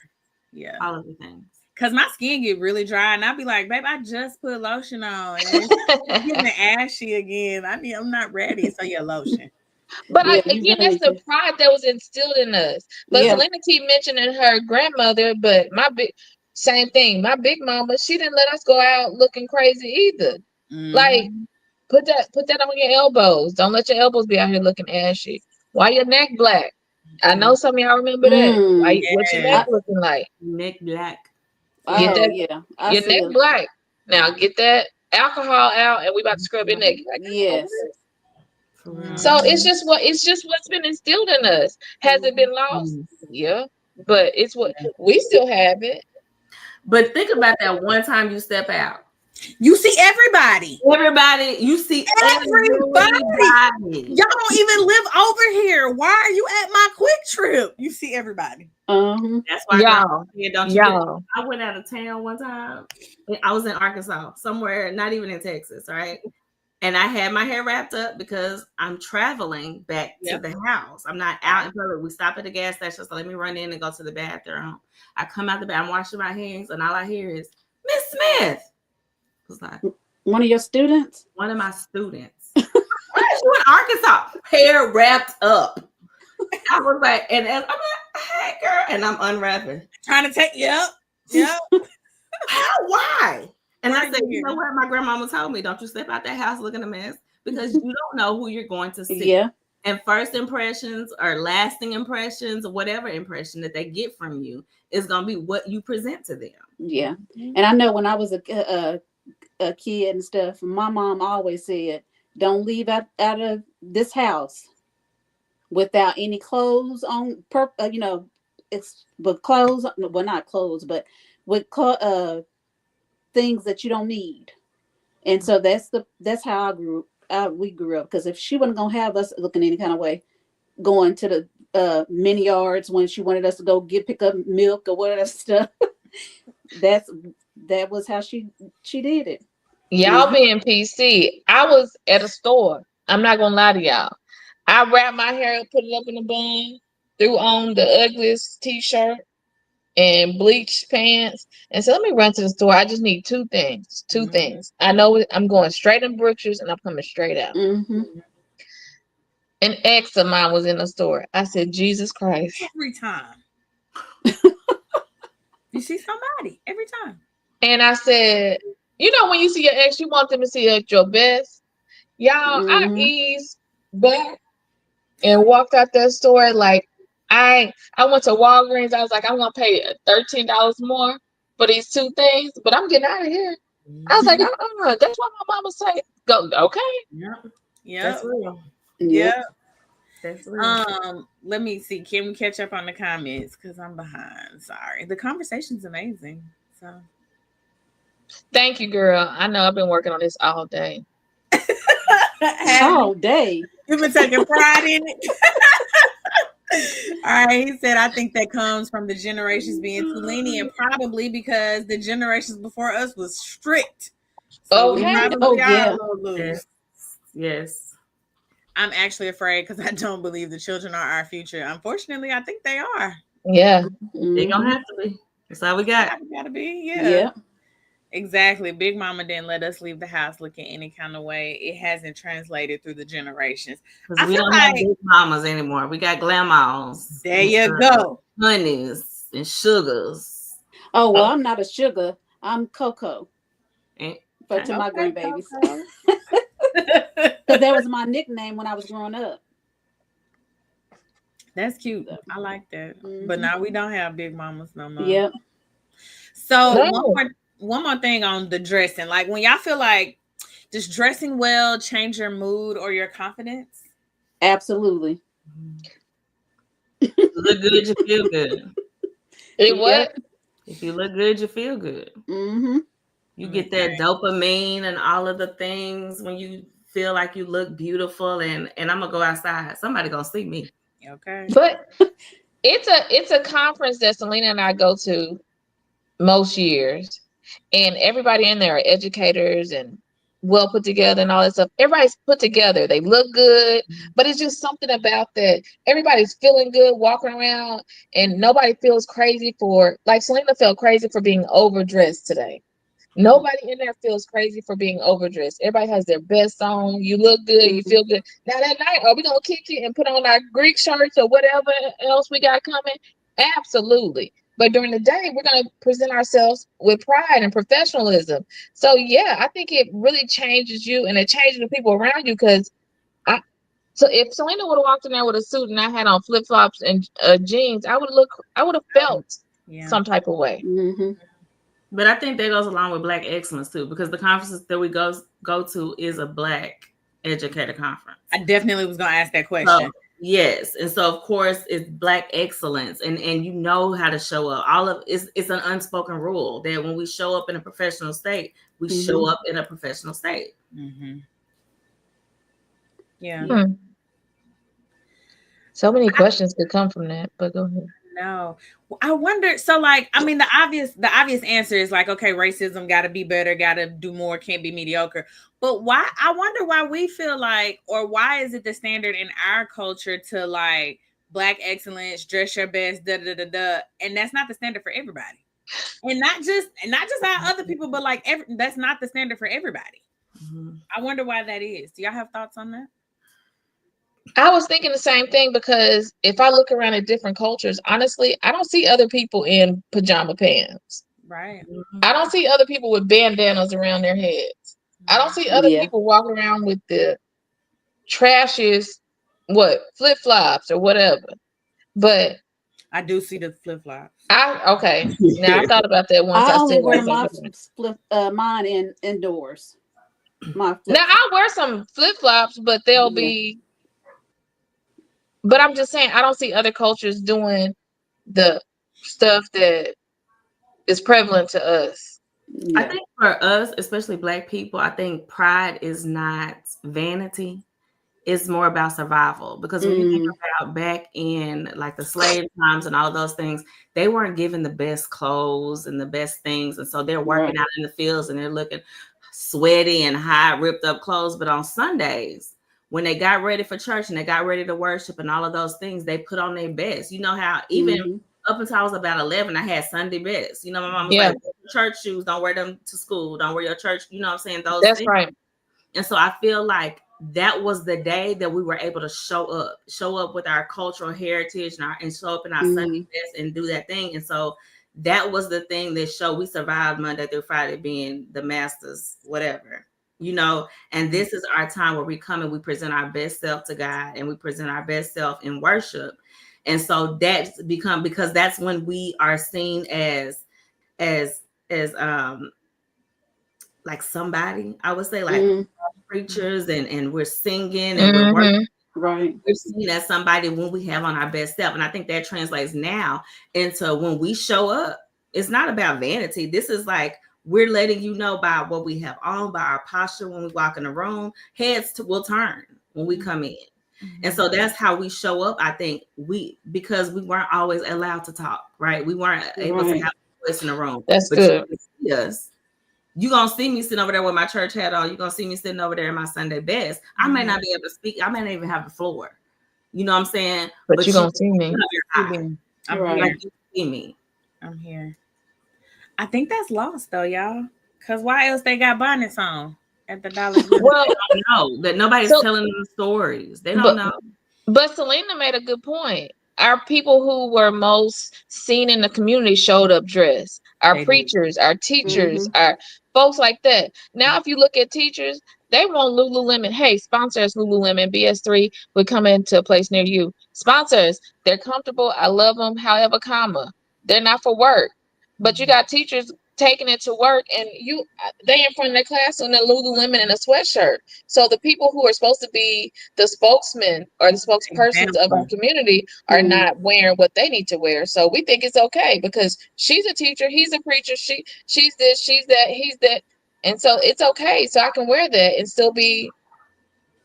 Yeah, all of the things. Cause my skin get really dry, and I'll be like, "Babe, I just put lotion on, and it's getting ashy again. I'm not ready." So yeah, lotion. But again, that's the pride that was instilled in us. But Selena keep mentioning her grandmother, but same thing. My big mama, she didn't let us go out looking crazy either. Like, put that on your elbows. Don't let your elbows be out here looking ashy. Why your neck black? I know some of y'all remember that. What's your neck looking like? Neck black. Get that, your neck black. Now get that alcohol out, and we about to scrub your neck. Like, yes. So it's just what's been instilled in us. Has it been lost? Yeah, but it's what we still have it. But think about that one time you step out. You see everybody. You see everybody. Y'all don't even live over here. Why are you at my Quick Trip? You see everybody. That's why y'all. I went out of town one time. I was in Arkansas, somewhere, not even in Texas, right? And I had my hair wrapped up because I'm traveling back to the house. I'm not out in public. We stop at the gas station, so let me run in and go to the bathroom. I come out the bathroom, I'm washing my hands, and all I hear is, Miss Smith. I was like, one of your students? One of my students. Where's you in Arkansas? Hair wrapped up. I was like, and I'm like, hey girl, and I'm unwrapping. Trying to take Yep. How? Why? And I said, you know what? My grandmama told me, don't you step out that house looking a mess because you don't know who you're going to see. Yeah. And first impressions or lasting impressions or whatever impression that they get from you is going to be what you present to them. Yeah. And I know when I was a kid and stuff, my mom always said, don't leave out of this house without any clothes on, it's with clothes, well, not clothes, but with things that you don't need. And so that's how we grew up. Because if she wasn't gonna have us looking any kind of way, going to the mini yards when she wanted us to go pick up milk or whatever stuff, that was how she did it. Y'all being PC. I was at a store. I'm not gonna lie to y'all. I wrapped my hair up, put it up in a bun, threw on the ugliest t-shirt and bleached pants, and said, let me run to the store. I just need two things. I know I'm going straight in Brookshires and I'm coming straight out. An ex of mine was in the store. I said, Jesus Christ. Every time. You see somebody every time. And I said, you know, when you see your ex, you want them to see you at your best. Y'all, I eased back and walked out that store like I went to Walgreens. I was like, I'm gonna pay $13 more for these two things, but I'm getting out of here. I was like, that's what my mama said. Go, okay. Yeah. That's real. Yeah. That's real. Let me see. Can we catch up on the comments? Because I'm behind. Sorry. The conversation's amazing. So thank you, girl. I know I've been working on this all day. All day. You've been taking pride in it. All right. He said, I think that comes from the generations being too lenient, probably because the generations before us was strict. So we probably are a little loose. Yes. I'm actually afraid because I don't believe the children are our future. Unfortunately, I think they are. Yeah. They're gonna have to be. That's all we got. Gotta be, yeah. Exactly. Big Mama didn't let us leave the house looking any kind of way. It hasn't translated through the generations. We don't have big mamas anymore. We got grandmas. There you go. Honeys and sugars. Oh, well, I'm not a sugar. I'm Coco. But to my grandbabies. Because that was my nickname when I was growing up. That's cute. I like that. But now we don't have big mamas no more. Yep. So one more thing on the dressing. Like when y'all feel like, does dressing well change your mood or your confidence? Absolutely. Look good, you feel good. What? If you look good, you feel good. You get that dopamine and all of the things when you feel like you look beautiful and I'm gonna go outside. Somebody gonna see me. Okay. But it's a conference that Selena and I go to most years, and everybody in there are educators and well put together and all that stuff. Everybody's put together. They look good, but it's just something about that. Everybody's feeling good walking around, and nobody feels crazy like Selena felt crazy for being overdressed today. Nobody in there feels crazy for being overdressed. Everybody has their best on. You look good. You feel good. Now that night, are we going to kick it and put on our Greek shirts or whatever else we got coming? Absolutely. But during the day, we're going to present ourselves with pride and professionalism. So, yeah, I think it really changes you, and it changes the people around you. Because so if Selena would have walked in there with a suit and I had on flip-flops and jeans, I would have felt some type of way. But I think that goes along with Black excellence too, because the conferences that we go to is a Black educator conference. I definitely was going to ask that question. So, yes, and so of course it's Black excellence, and you know how to show up. All of it's an unspoken rule that when we show up in a professional state, we show up in a professional state. Yeah. So many questions could come from that, but go ahead. No, I wonder. So, like, I mean, the obvious answer is like, okay, racism got to be better, got to do more, can't be mediocre. But why? I wonder why we feel like, or why is it the standard in our culture to like Black excellence, dress your best, and that's not the standard for everybody, and not just our other people, but like that's not the standard for everybody. I wonder why that is. Do y'all have thoughts on that? I was thinking the same thing because if I look around at different cultures, honestly, I don't see other people in pajama pants. Right. I don't see other people with bandanas around their heads. I don't see other people walking around with the trashiest flip-flops or whatever. But I do see the flip-flops. Okay. Now I thought about that once. I I only said wear mine indoors. Now I wear some flip-flops, but they'll be. But I'm just saying, I don't see other cultures doing the stuff that is prevalent to us. I think for us, especially Black people, I think pride is not vanity. It's more about survival, because when you think about back in like the slave times and all of those things, they weren't given the best clothes and the best things. And so they're working out in the fields and they're looking sweaty and high, ripped up clothes. But on Sundays, when they got ready for church and they got ready to worship and all of those things, they put on their best. You know how even up until I was about 11, I had Sunday best. You know, my mom was like, church shoes, don't wear them to school. Don't wear your church. You know what I'm saying? Those That's things. right. And so I feel like that was the day that we were able to show up with our cultural heritage and show up in our Sunday best and do that thing. And so that was the thing that showed we survived Monday through Friday being the masters, whatever, you know. And this is our time where we come and we present our best self to God and we present our best self in worship. And so that's because that's when we are seen as like somebody, I would say, like preachers, and we're singing and we're working. Right. We're seen as somebody when we have on our best self. And I think that translates now into when we show up, it's not about vanity. This is like, we're letting you know by what we have on, by our posture when we walk in the room, heads will turn when we come in. And so that's how we show up. I think because we weren't always allowed to talk, right? We weren't able to have a voice in the room. That's good. Yes. You're going to see me sitting over there with my church hat on. You're going to see me sitting over there in my Sunday best. I may not be able to speak. I may not even have the floor. You know what I'm saying? But you're going to see me. I'm here. Like, you see me. I'm here. I think that's lost though, y'all. Because why else they got bonnets on at the Dollar General? Well, I don't know that nobody's telling them stories. They don't know. But Selena made a good point. Our people who were most seen in the community showed up dressed. Our preachers, our teachers, our folks like that. Now, if you look at teachers, they want Lululemon. Hey, sponsors Lululemon. BS3 would come into a place near you. Sponsors, they're comfortable. I love them. However, they're not for work. But you got teachers taking it to work, and they in front of their class in a Lululemon and a sweatshirt. So the people who are supposed to be the spokesman or the spokespersons of our community are not wearing what they need to wear. So we think it's okay because she's a teacher, he's a preacher, she's this, she's that, he's that, and so it's okay. So I can wear that and still be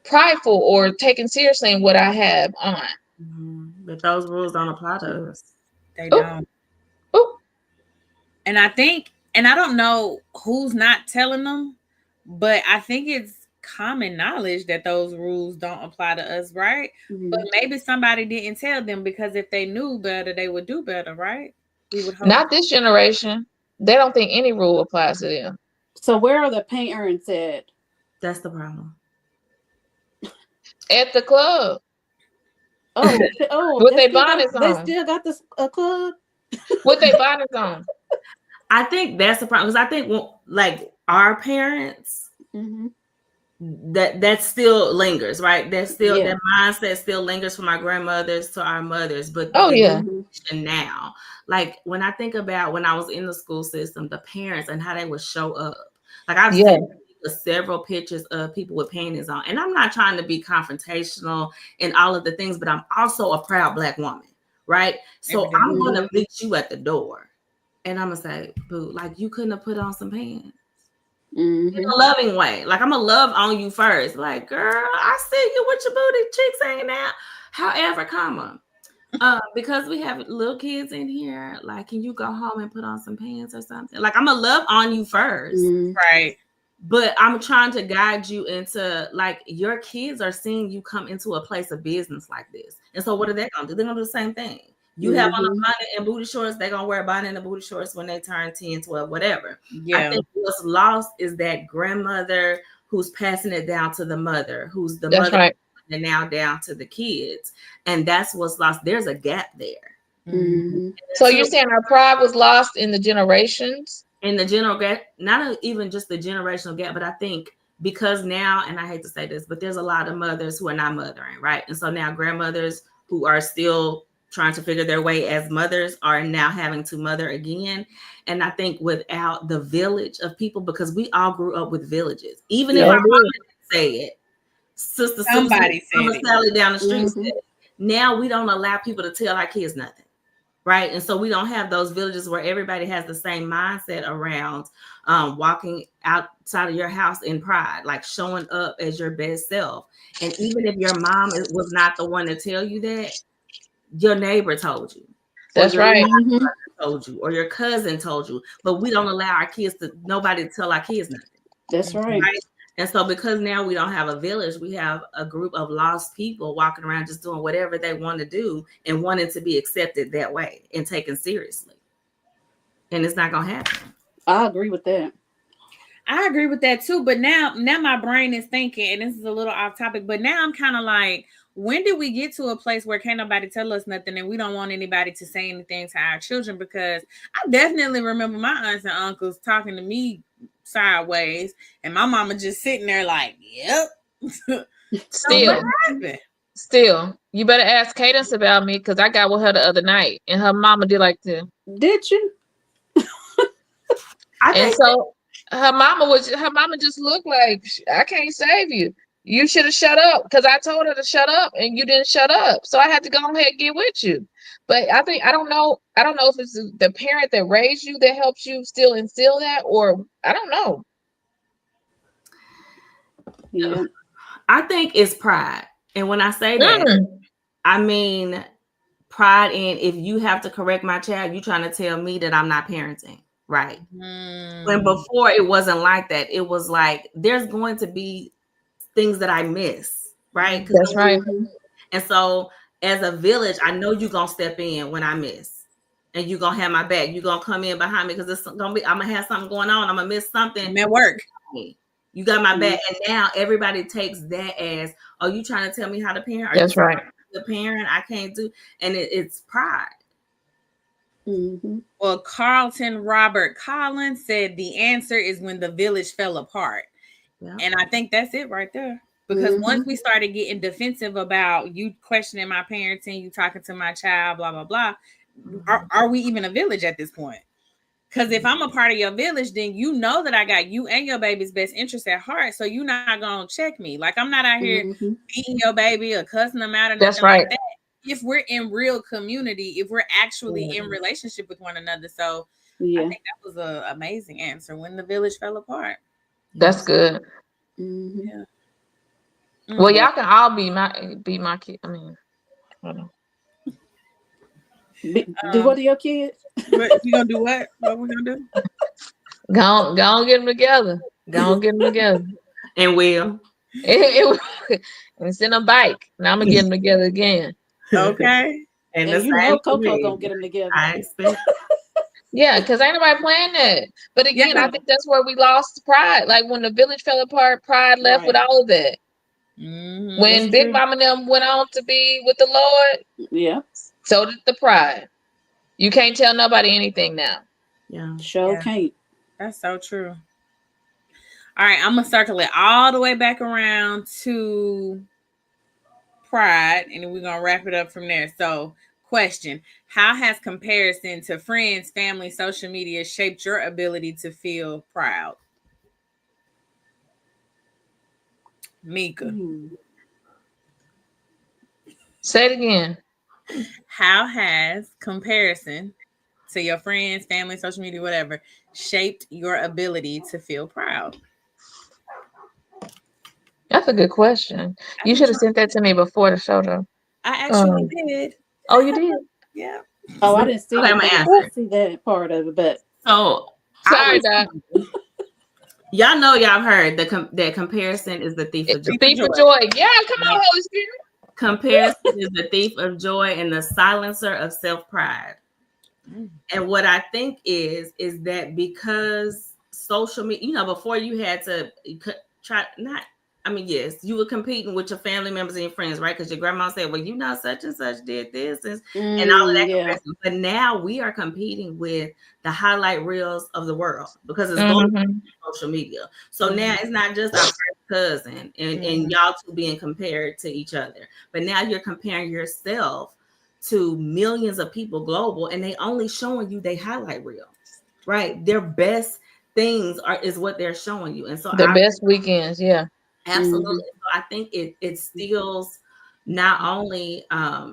prideful or taken seriously in what I have on. But those rules don't apply to us. They don't. And I think, and I don't know who's not telling them, but I think it's common knowledge that those rules don't apply to us, right? But maybe somebody didn't tell them, because if they knew better, they would do better, right? We would hope. Not this generation. They don't think any rule applies to them. So where are the parents at? That's the problem. At the club. With their bonnets on. They still got this club? With their bonnets on. I think that's the problem, because I think like our parents, that still lingers, right? That's still that mindset still lingers from our grandmothers to our mothers. But now, like when I think about when I was in the school system, the parents and how they would show up. Like I've seen several pictures of people with panties on, and I'm not trying to be confrontational in all of the things, but I'm also a proud Black woman, right? So I'm going to meet you at the door. And I'm going to say, boo, like you couldn't have put on some pants. In a loving way. Like I'm going to love on you first. Like, girl, I see you with your booty cheeks hanging out. However, because we have little kids in here, like, can you go home and put on some pants or something? Like I'm going to love on you first. Right. But I'm trying to guide you into, like, your kids are seeing you come into a place of business like this. And so what are they going to do? They're going to do the same thing. You have on a bonnet and booty shorts, they're going to wear a bonnet and booty shorts when they turn 10, 12, whatever. I think what's lost is that grandmother who's passing it down to the mother, who's the mother and now down to the kids. And that's what's lost. There's a gap there. Mm-hmm. So you're saying our pride was lost in the generations? In the general gap, not even just the generational gap, but I think because now, and I hate to say this, but there's a lot of mothers who are not mothering, right? And so now grandmothers who are still trying to figure their way as mothers are now having to mother again. And I think without the village of people, because we all grew up with villages, even if our mom didn't say it, Sister Somebody said it. Sally down the street Mm-hmm. said it. Now we don't allow people to tell our kids nothing. Right. And so we don't have those villages where everybody has the same mindset around walking outside of your house in pride, like showing up as your best self. And even if your mom was not the one to tell you that, your neighbor told you. That's right. Mm-hmm. Told you, or your cousin told you. But we don't allow our kids nobody to tell our kids nothing. That's right. Right? And so because now we don't have a village, we have a group of lost people walking around just doing whatever they want to do and wanting to be accepted that way and taken seriously. And it's not going to happen. I agree with that. I agree with that too. But now my brain is thinking, and this is a little off topic, but now I'm kind of like, when did we get to a place where can't nobody tell us nothing and we don't want anybody to say anything to our children? Because I definitely remember my aunts and uncles talking to me sideways and my mama just sitting there like, yep. Still, you better ask Cadence about me because I got with her the other night and her mama did like to. Did you? And so her mama just looked like, I can't save you. You should have shut up because I told her to shut up and you didn't shut up. So I had to go ahead and get with you. But I don't know if it's the parent that raised you that helps you still instill that, or I don't know. Yeah. I think it's pride. And when I say that, I mean pride in if you have to correct my child, you trying to tell me that I'm not parenting. Right. When before it wasn't like that. It was like there's going to be things that I miss. Right. That's right. And so as a village, I know you're going to step in when I miss. And you're going to have my back. You're going to come in behind me because it's going to be, I'm going to have something going on. I'm going to miss something. I'm at work. You got my back. And now everybody takes that as, oh, you trying to tell me how to parent? That's right. The parent I can't do. And it's pride. Mm-hmm. Well, Carlton Robert Collins said the answer is when the village fell apart. Yeah. And I think that's it right there. Because once we started getting defensive about you questioning my parenting, you talking to my child, blah, blah, blah, are we even a village at this point? Because if I'm a part of your village, then you know that I got you and your baby's best interest at heart. So you're not going to check me. Like I'm not out here beating your baby or cussing them out or nothing that's right. like that. If we're in real community, if we're actually in relationship with one another. So I think that was an amazing answer when the village fell apart. That's good. Yeah. Well, y'all can all be my kid. I mean, hold on. Do what to your kids? You gonna do what? What we gonna do? Go on, get them together. Go on, get them together. And will. And send a bike. Now I'm gonna get them together again. Okay. And you know Coco gonna get them together. I expect. Yeah, because ain't nobody playing that. But again, I think that's where we lost pride. Like when the village fell apart, pride left with all of that. When Big Mama and them went on to be with the Lord, so did the pride. You can't tell nobody anything now. Yeah, can't. That's so true. All right, I'm gonna circle it all the way back around to pride, and then we're gonna wrap it up from there. So, question: how has comparison to friends, family, social media shaped your ability to feel proud? Mika. Say it again. How has comparison to your friends, family, social media, whatever, shaped your ability to feel proud? That's a good question. You should have sent that to me before the show, though. I actually did. Oh, you did? Yeah. Oh, I didn't see that. I didn't see that part of it, but sorry, Doc. Y'all know y'all heard that comparison is the thief of joy. Thief of joy. Yeah, come on, Holy Spirit. Comparison is the thief of joy and the silencer of self-pride. And what I think is that because social media, before you had to try, not I mean, yes, you were competing with your family members and your friends, right? Because your grandma said, well, you know, such and such did this and all of that. Yeah. But now we are competing with the highlight reels of the world because it's going to social media. So now it's not just our first cousin and y'all two being compared to each other, but now you're comparing yourself to millions of people global, and they only showing you they highlight reel, right? Their best things is what they're showing you. And so the best weekends, yeah. Absolutely. So I think it steals not only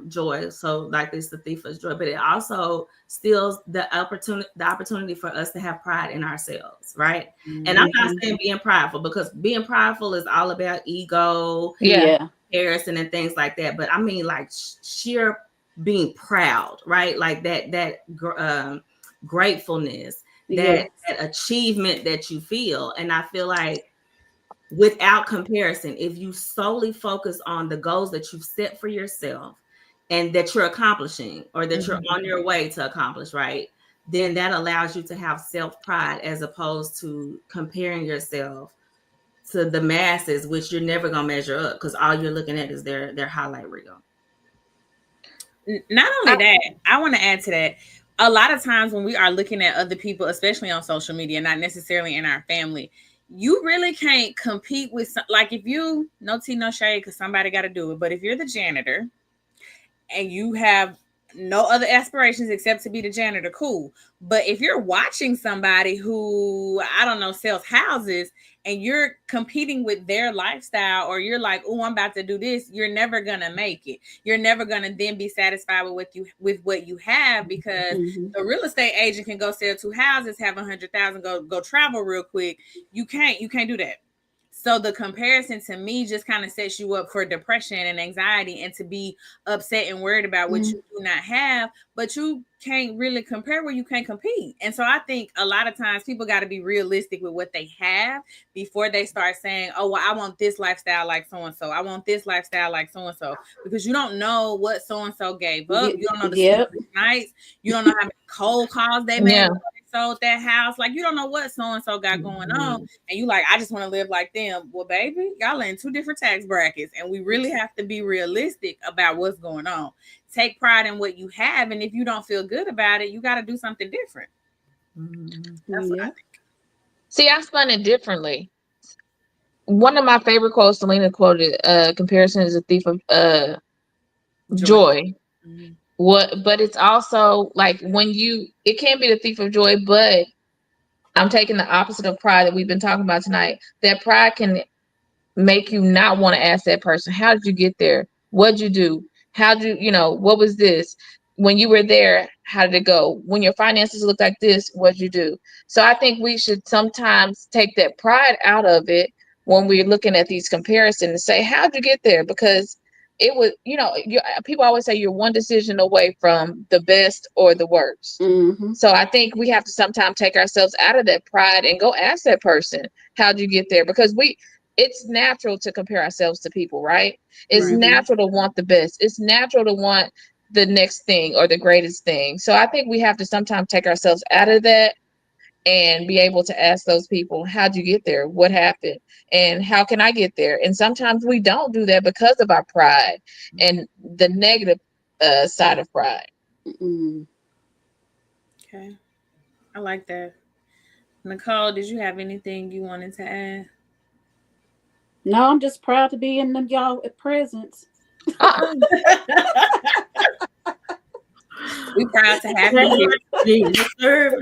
joy, so like it's the thief of joy, but it also steals the opportunity for us to have pride in ourselves, right? And I'm not saying being prideful, because being prideful is all about ego, comparison and things like that. But I mean, like sheer being proud, right? Like that gratefulness, that achievement that you feel. And I feel like without comparison, if you solely focus on the goals that you've set for yourself and that you're accomplishing, or that you're on your way to accomplish, right, then that allows you to have self-pride, as opposed to comparing yourself to the masses, which you're never going to measure up, because all you're looking at is their highlight reel. Not only that, I want to add to that, a lot of times when we are looking at other people, especially on social media, not necessarily in our family, you really can't compete with like, if you, no tea, no shade, because somebody got to do it. But if you're the janitor and you have no other aspirations except to be the janitor, cool. But if you're watching somebody who, I don't know, sells houses, and you're competing with their lifestyle, or you're like, oh, I'm about to do this, you're never gonna make it. You're never gonna then be satisfied with what you have, because the real estate agent can go sell 2 houses, have 100,000, go travel real quick. You can't do that. So the comparison, to me, just kind of sets you up for depression and anxiety, and to be upset and worried about what you do not have. But you can't really compare where you can't compete. And so I think a lot of times people got to be realistic with what they have before they start saying, oh, well, I want this lifestyle like so-and-so. I want this lifestyle like so-and-so. Because you don't know what so-and-so gave up. You don't know the sleepless nights. You don't know how many cold calls they made. Sold that house. Like, you don't know what so-and-so got going on. And you like, I just want to live like them. Well, baby, y'all are in 2 different tax brackets. And we really have to be realistic about what's going on. Take pride in what you have. And if you don't feel good about it, you got to do something different. That's what I think. See, I spun it differently. One of my favorite quotes Selena quoted, comparison is a thief of joy. But it's also like, when it can be the thief of joy, but I'm taking the opposite of pride that we've been talking about tonight. That pride can make you not want to ask that person, how did you get there? What'd you do? How'd you, what was this? When you were there, how did it go? When your finances look like this, what'd you do? So I think we should sometimes take that pride out of it when we're looking at these comparisons and say, how'd you get there? Because it was, people always say you're one decision away from the best or the worst. So I think we have to sometimes take ourselves out of that pride and go ask that person, how'd you get there? Because it's natural to compare ourselves to people, right? It's natural to want the best. It's natural to want the next thing or the greatest thing. So I think we have to sometimes take ourselves out of that and be able to ask those people, how'd you get there? What happened? And how can I get there? And sometimes we don't do that because of our pride and the negative side of pride. Okay. I like that. Nicole, did you have anything you wanted to add? No, I'm just proud to be in y'all presence. We proud to have you here.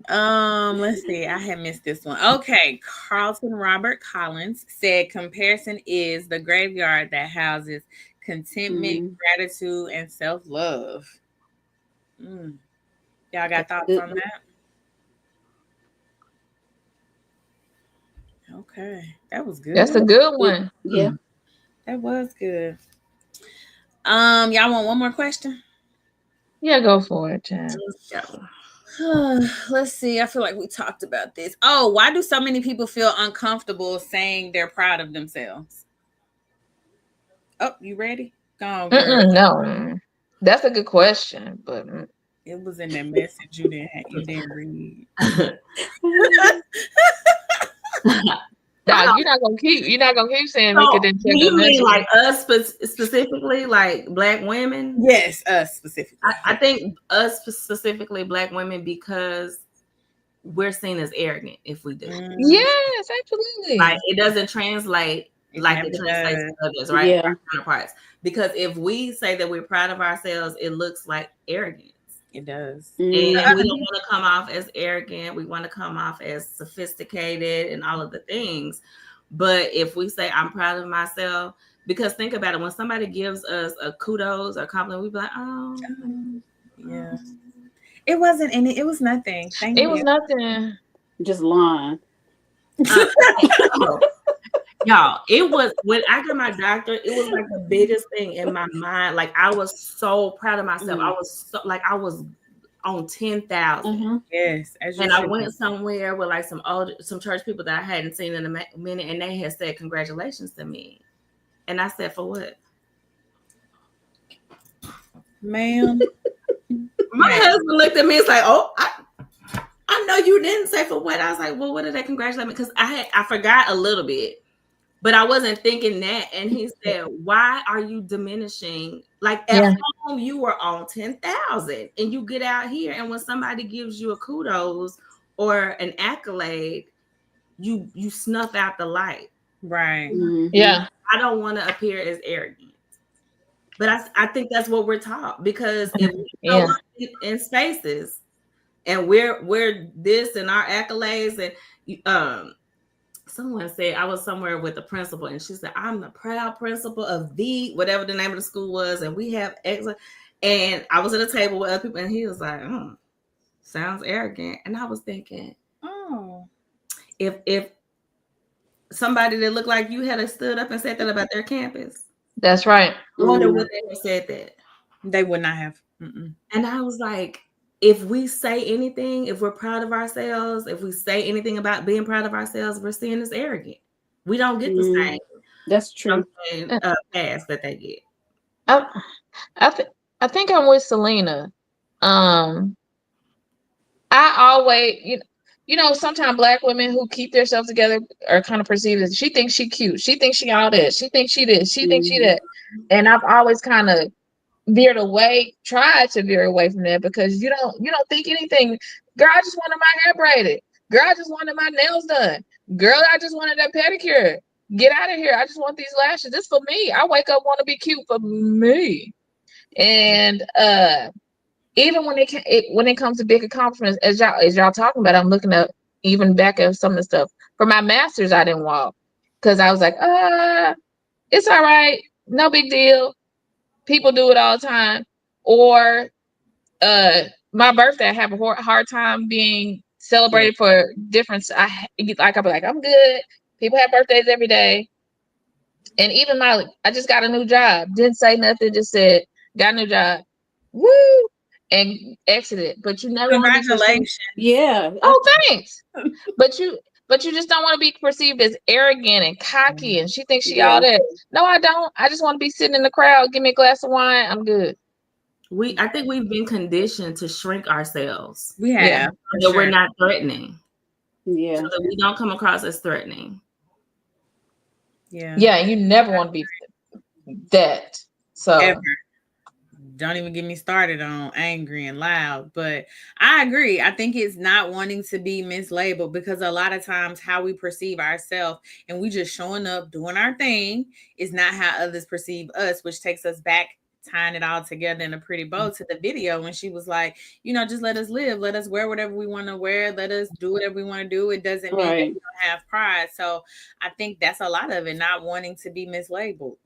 Let's see. I had missed this one. Okay. Carlton Robert Collins said comparison is the graveyard that houses contentment, gratitude, and self-love. Y'all got thoughts on that? Okay. That was good. That's a good one. Yeah. That was good. Y'all want one more question? Yeah, go for it, Chad. Let's see. I feel like we talked about this. Oh, why do so many people feel uncomfortable saying they're proud of themselves? Oh, you ready? Go on, girl. No, that's a good question, but It was in that message you didn't read. Dog, you're not gonna keep saying Mika didn't check Do you her mean message. like us specifically, like Black women? Yes, us specifically. I think us specifically Black women, because we're seen as arrogant if we do. Yes, absolutely. Like it doesn't translate like it translates to others, right? Yeah. Our counterparts. Because if we say that we're proud of ourselves, it looks like arrogance. It does. And we don't want to come off as arrogant. We want to come off as sophisticated and all of the things. But if we say I'm proud of myself, because think about it, when somebody gives us a kudos or compliment, we be like, oh, yeah. It wasn't any. It was nothing. Thank you. It was nothing. Just lying. Y'all, it was when I got my doctorate, it was like the biggest thing in my mind. Like I was so proud of myself. I was so, like I was on 10,000. Yes, and I went somewhere with like some church people that I hadn't seen in a minute, and they had said congratulations to me, and I said, for what, ma'am? My husband looked at me. It's like, oh, I know you didn't say for what. I was like, well, what did they congratulate me? Because I forgot a little bit. But I wasn't thinking that. And he said, why are you diminishing? Like at home, you were on 10,000 and you get out here. And when somebody gives you a kudos or an accolade, you snuff out the light. Right. Mm-hmm. Yeah. I don't want to appear as arrogant. But I think that's what we're taught. Because if we go in spaces and we're this and our accolades and someone said, I was somewhere with the principal and she said, I'm the proud principal of the whatever the name of the school was, and we have excellent. And I was at a table with other people and he was like, sounds arrogant. And I was thinking, if somebody that looked like you had stood up and said that about their campus, that's right. I wonder what they have said that. They would not have. And I was like, if we say anything, if we're proud of ourselves, if we say anything about being proud of ourselves, we're seen as arrogant. We don't get the same. That's true. Pass that they get. I think I'm with Selena. I always, you know, sometimes Black women who keep themselves together are kind of perceived as she thinks she cute, she thinks she all this, she thinks she this, she thinks she that, and I've always kind of tried to veer away from that, because you don't think anything. Girl, I just wanted my hair braided. Girl, I just wanted my nails done. Girl, I just wanted that pedicure. Get out of here. I just want these lashes. This for me. I wake up want to be cute for me. And even when it comes to big accomplishments, as y'all talking about, I'm looking up even back at some of the stuff. For my master's, I didn't walk because I was like, it's all right, no big deal. People do it all the time. Or my birthday, I have a hard time being celebrated for different. I'll be like, I'm good. People have birthdays every day. And even I just got a new job. Didn't say nothing. Just said, got a new job. Woo! And exited. But you never. Congratulations. Yeah. Oh, thanks. But you just don't want to be perceived as arrogant and cocky, and she thinks she all that. No, I don't. I just want to be sitting in the crowd. Give me a glass of wine. I'm good. I think we've been conditioned to shrink ourselves. We have. So we're not threatening. Yeah. So that we don't come across as threatening. Yeah. Yeah, you never want to be that. So ever. Don't even get me started on angry and loud. But I agree. I think it's not wanting to be mislabeled, because a lot of times how we perceive ourselves and we just showing up doing our thing is not how others perceive us, which takes us back, tying it all together in a pretty bow to the video when she was like, just let us live, let us wear whatever we want to wear, let us do whatever we want to do. It doesn't mean that we don't have pride. So I think that's a lot of it, not wanting to be mislabeled.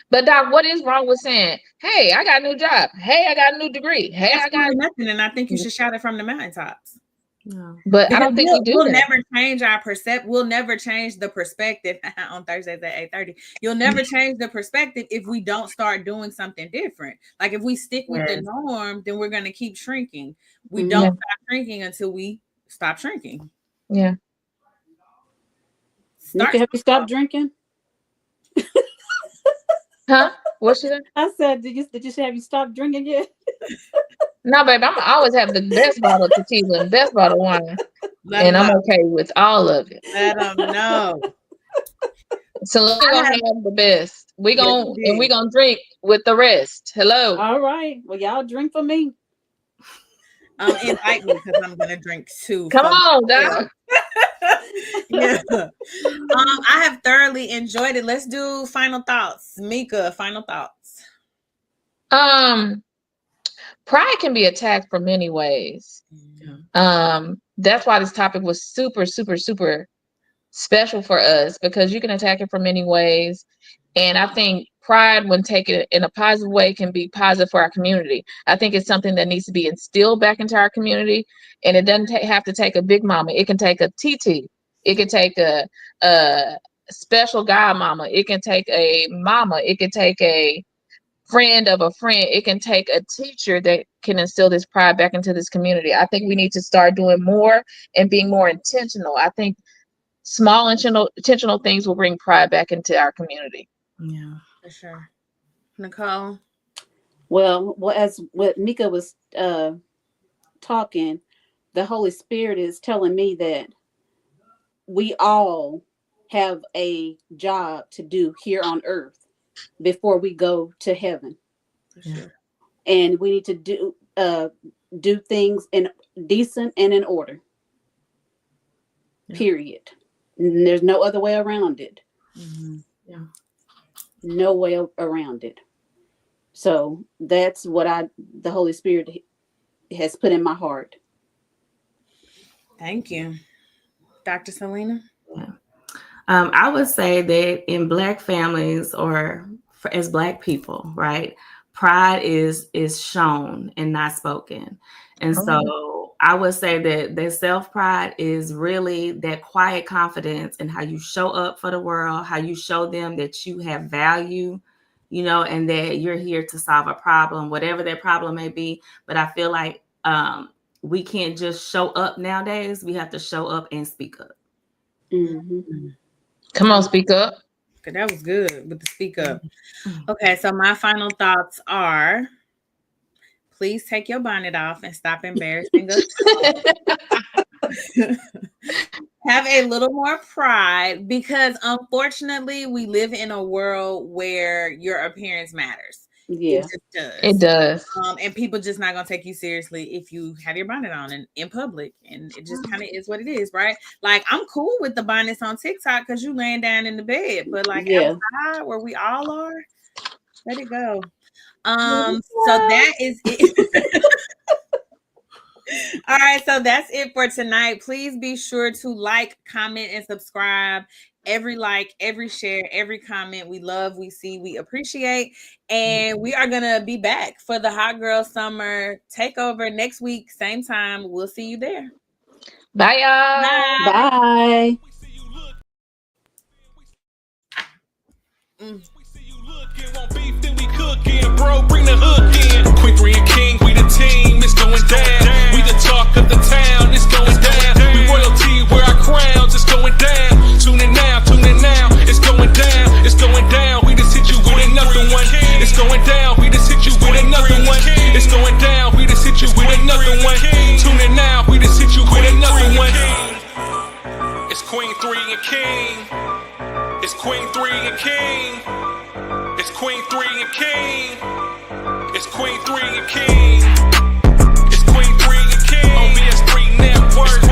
But Doc, what is wrong with saying, hey, I got a new job, hey, I got a new degree, hey, that's I got nothing, and I think you should shout it from the mountaintops. No. But because I don't think we do. We'll never change our We'll never change the perspective on Thursdays at 8:30. You'll never change the perspective if we don't start doing something different. Like if we stick with the norm, then we're going to keep shrinking. We don't stop shrinking until we stop shrinking. Yeah. Have you stopped drinking? Huh? What should I said? Did you have you stopped drinking yet? No, babe, I'm always have the best bottle of tequila and best bottle of wine. And I'm okay with all of it. Let them know. So we're gonna have the best. We're gonna drink with the rest. Hello. All right. Well, y'all drink for me. Invite me because I'm gonna drink too. Come on, Doc. Yeah. I have thoroughly enjoyed it. Let's do final thoughts. Mika, final thoughts. Pride can be attacked from many ways. That's why this topic was super, super, super special for us, because you can attack it from many ways. And I think pride, when taken in a positive way, can be positive for our community. I think it's something that needs to be instilled back into our community. And it doesn't have to take a big mama. It can take a TT. It can take a special godmama. It can take a mama. It can take a friend of a friend. It can take a teacher that can instill this pride back into this community. I think we need to start doing more and being more intentional. I think small intentional things will bring pride back into our community. Yeah, for sure. Nicole? Well, as what Mika was talking, the Holy Spirit is telling me that we all have a job to do here on earth before we go to heaven. Sure. And we need to do things in decent and in order. Period. And there's no other way around it. Yeah. No way around it. So that's what the Holy Spirit has put in my heart. Thank you. Dr. Selena? Yeah. I would say that in Black families, or as Black people, right, pride is shown and not spoken. And so I would say that self-pride is really that quiet confidence in how you show up for the world, how you show them that you have value, and that you're here to solve a problem, whatever that problem may be. But I feel like we can't just show up nowadays. We have to show up and speak up. Mm-hmm. Come on, speak up. That was good with the speak up. Okay, so my final thoughts are, please take your bonnet off and stop embarrassing us. Have a little more pride, because unfortunately we live in a world where your appearance matters. Yeah, it just does. It does. And people just not gonna take you seriously if you have your bonnet on in public, and it just kind of is what it is, right? Like, I'm cool with the bonnets on TikTok because you laying down in the bed, but like outside where we all are, let it go. So that is it. All right, so that's it for tonight. Please be sure to like, comment, and subscribe. Every like, every share, every comment, we love, we see, we appreciate. And we are going to be back for the Hot Girl Summer Takeover next week, same time. We'll see you there. Bye, y'all. Bye. Bro, bring the hook in. Queen 3 and King, we the team, it's going down. We the talk of the town, it's going down. We royalty, wear our crowns, it's going down. Tune in now, it's going down, it's going down. We just hit you with another one. It's going down, we just hit you with another one. It's going down, we just hit you with another one. Tune in now, we just hit you with another one. It's Queen 3 and King. It's Queen 3 and King. It's Queen 3 and King. It's Queen 3 and King. It's Queen 3 and King. On BS3 Network.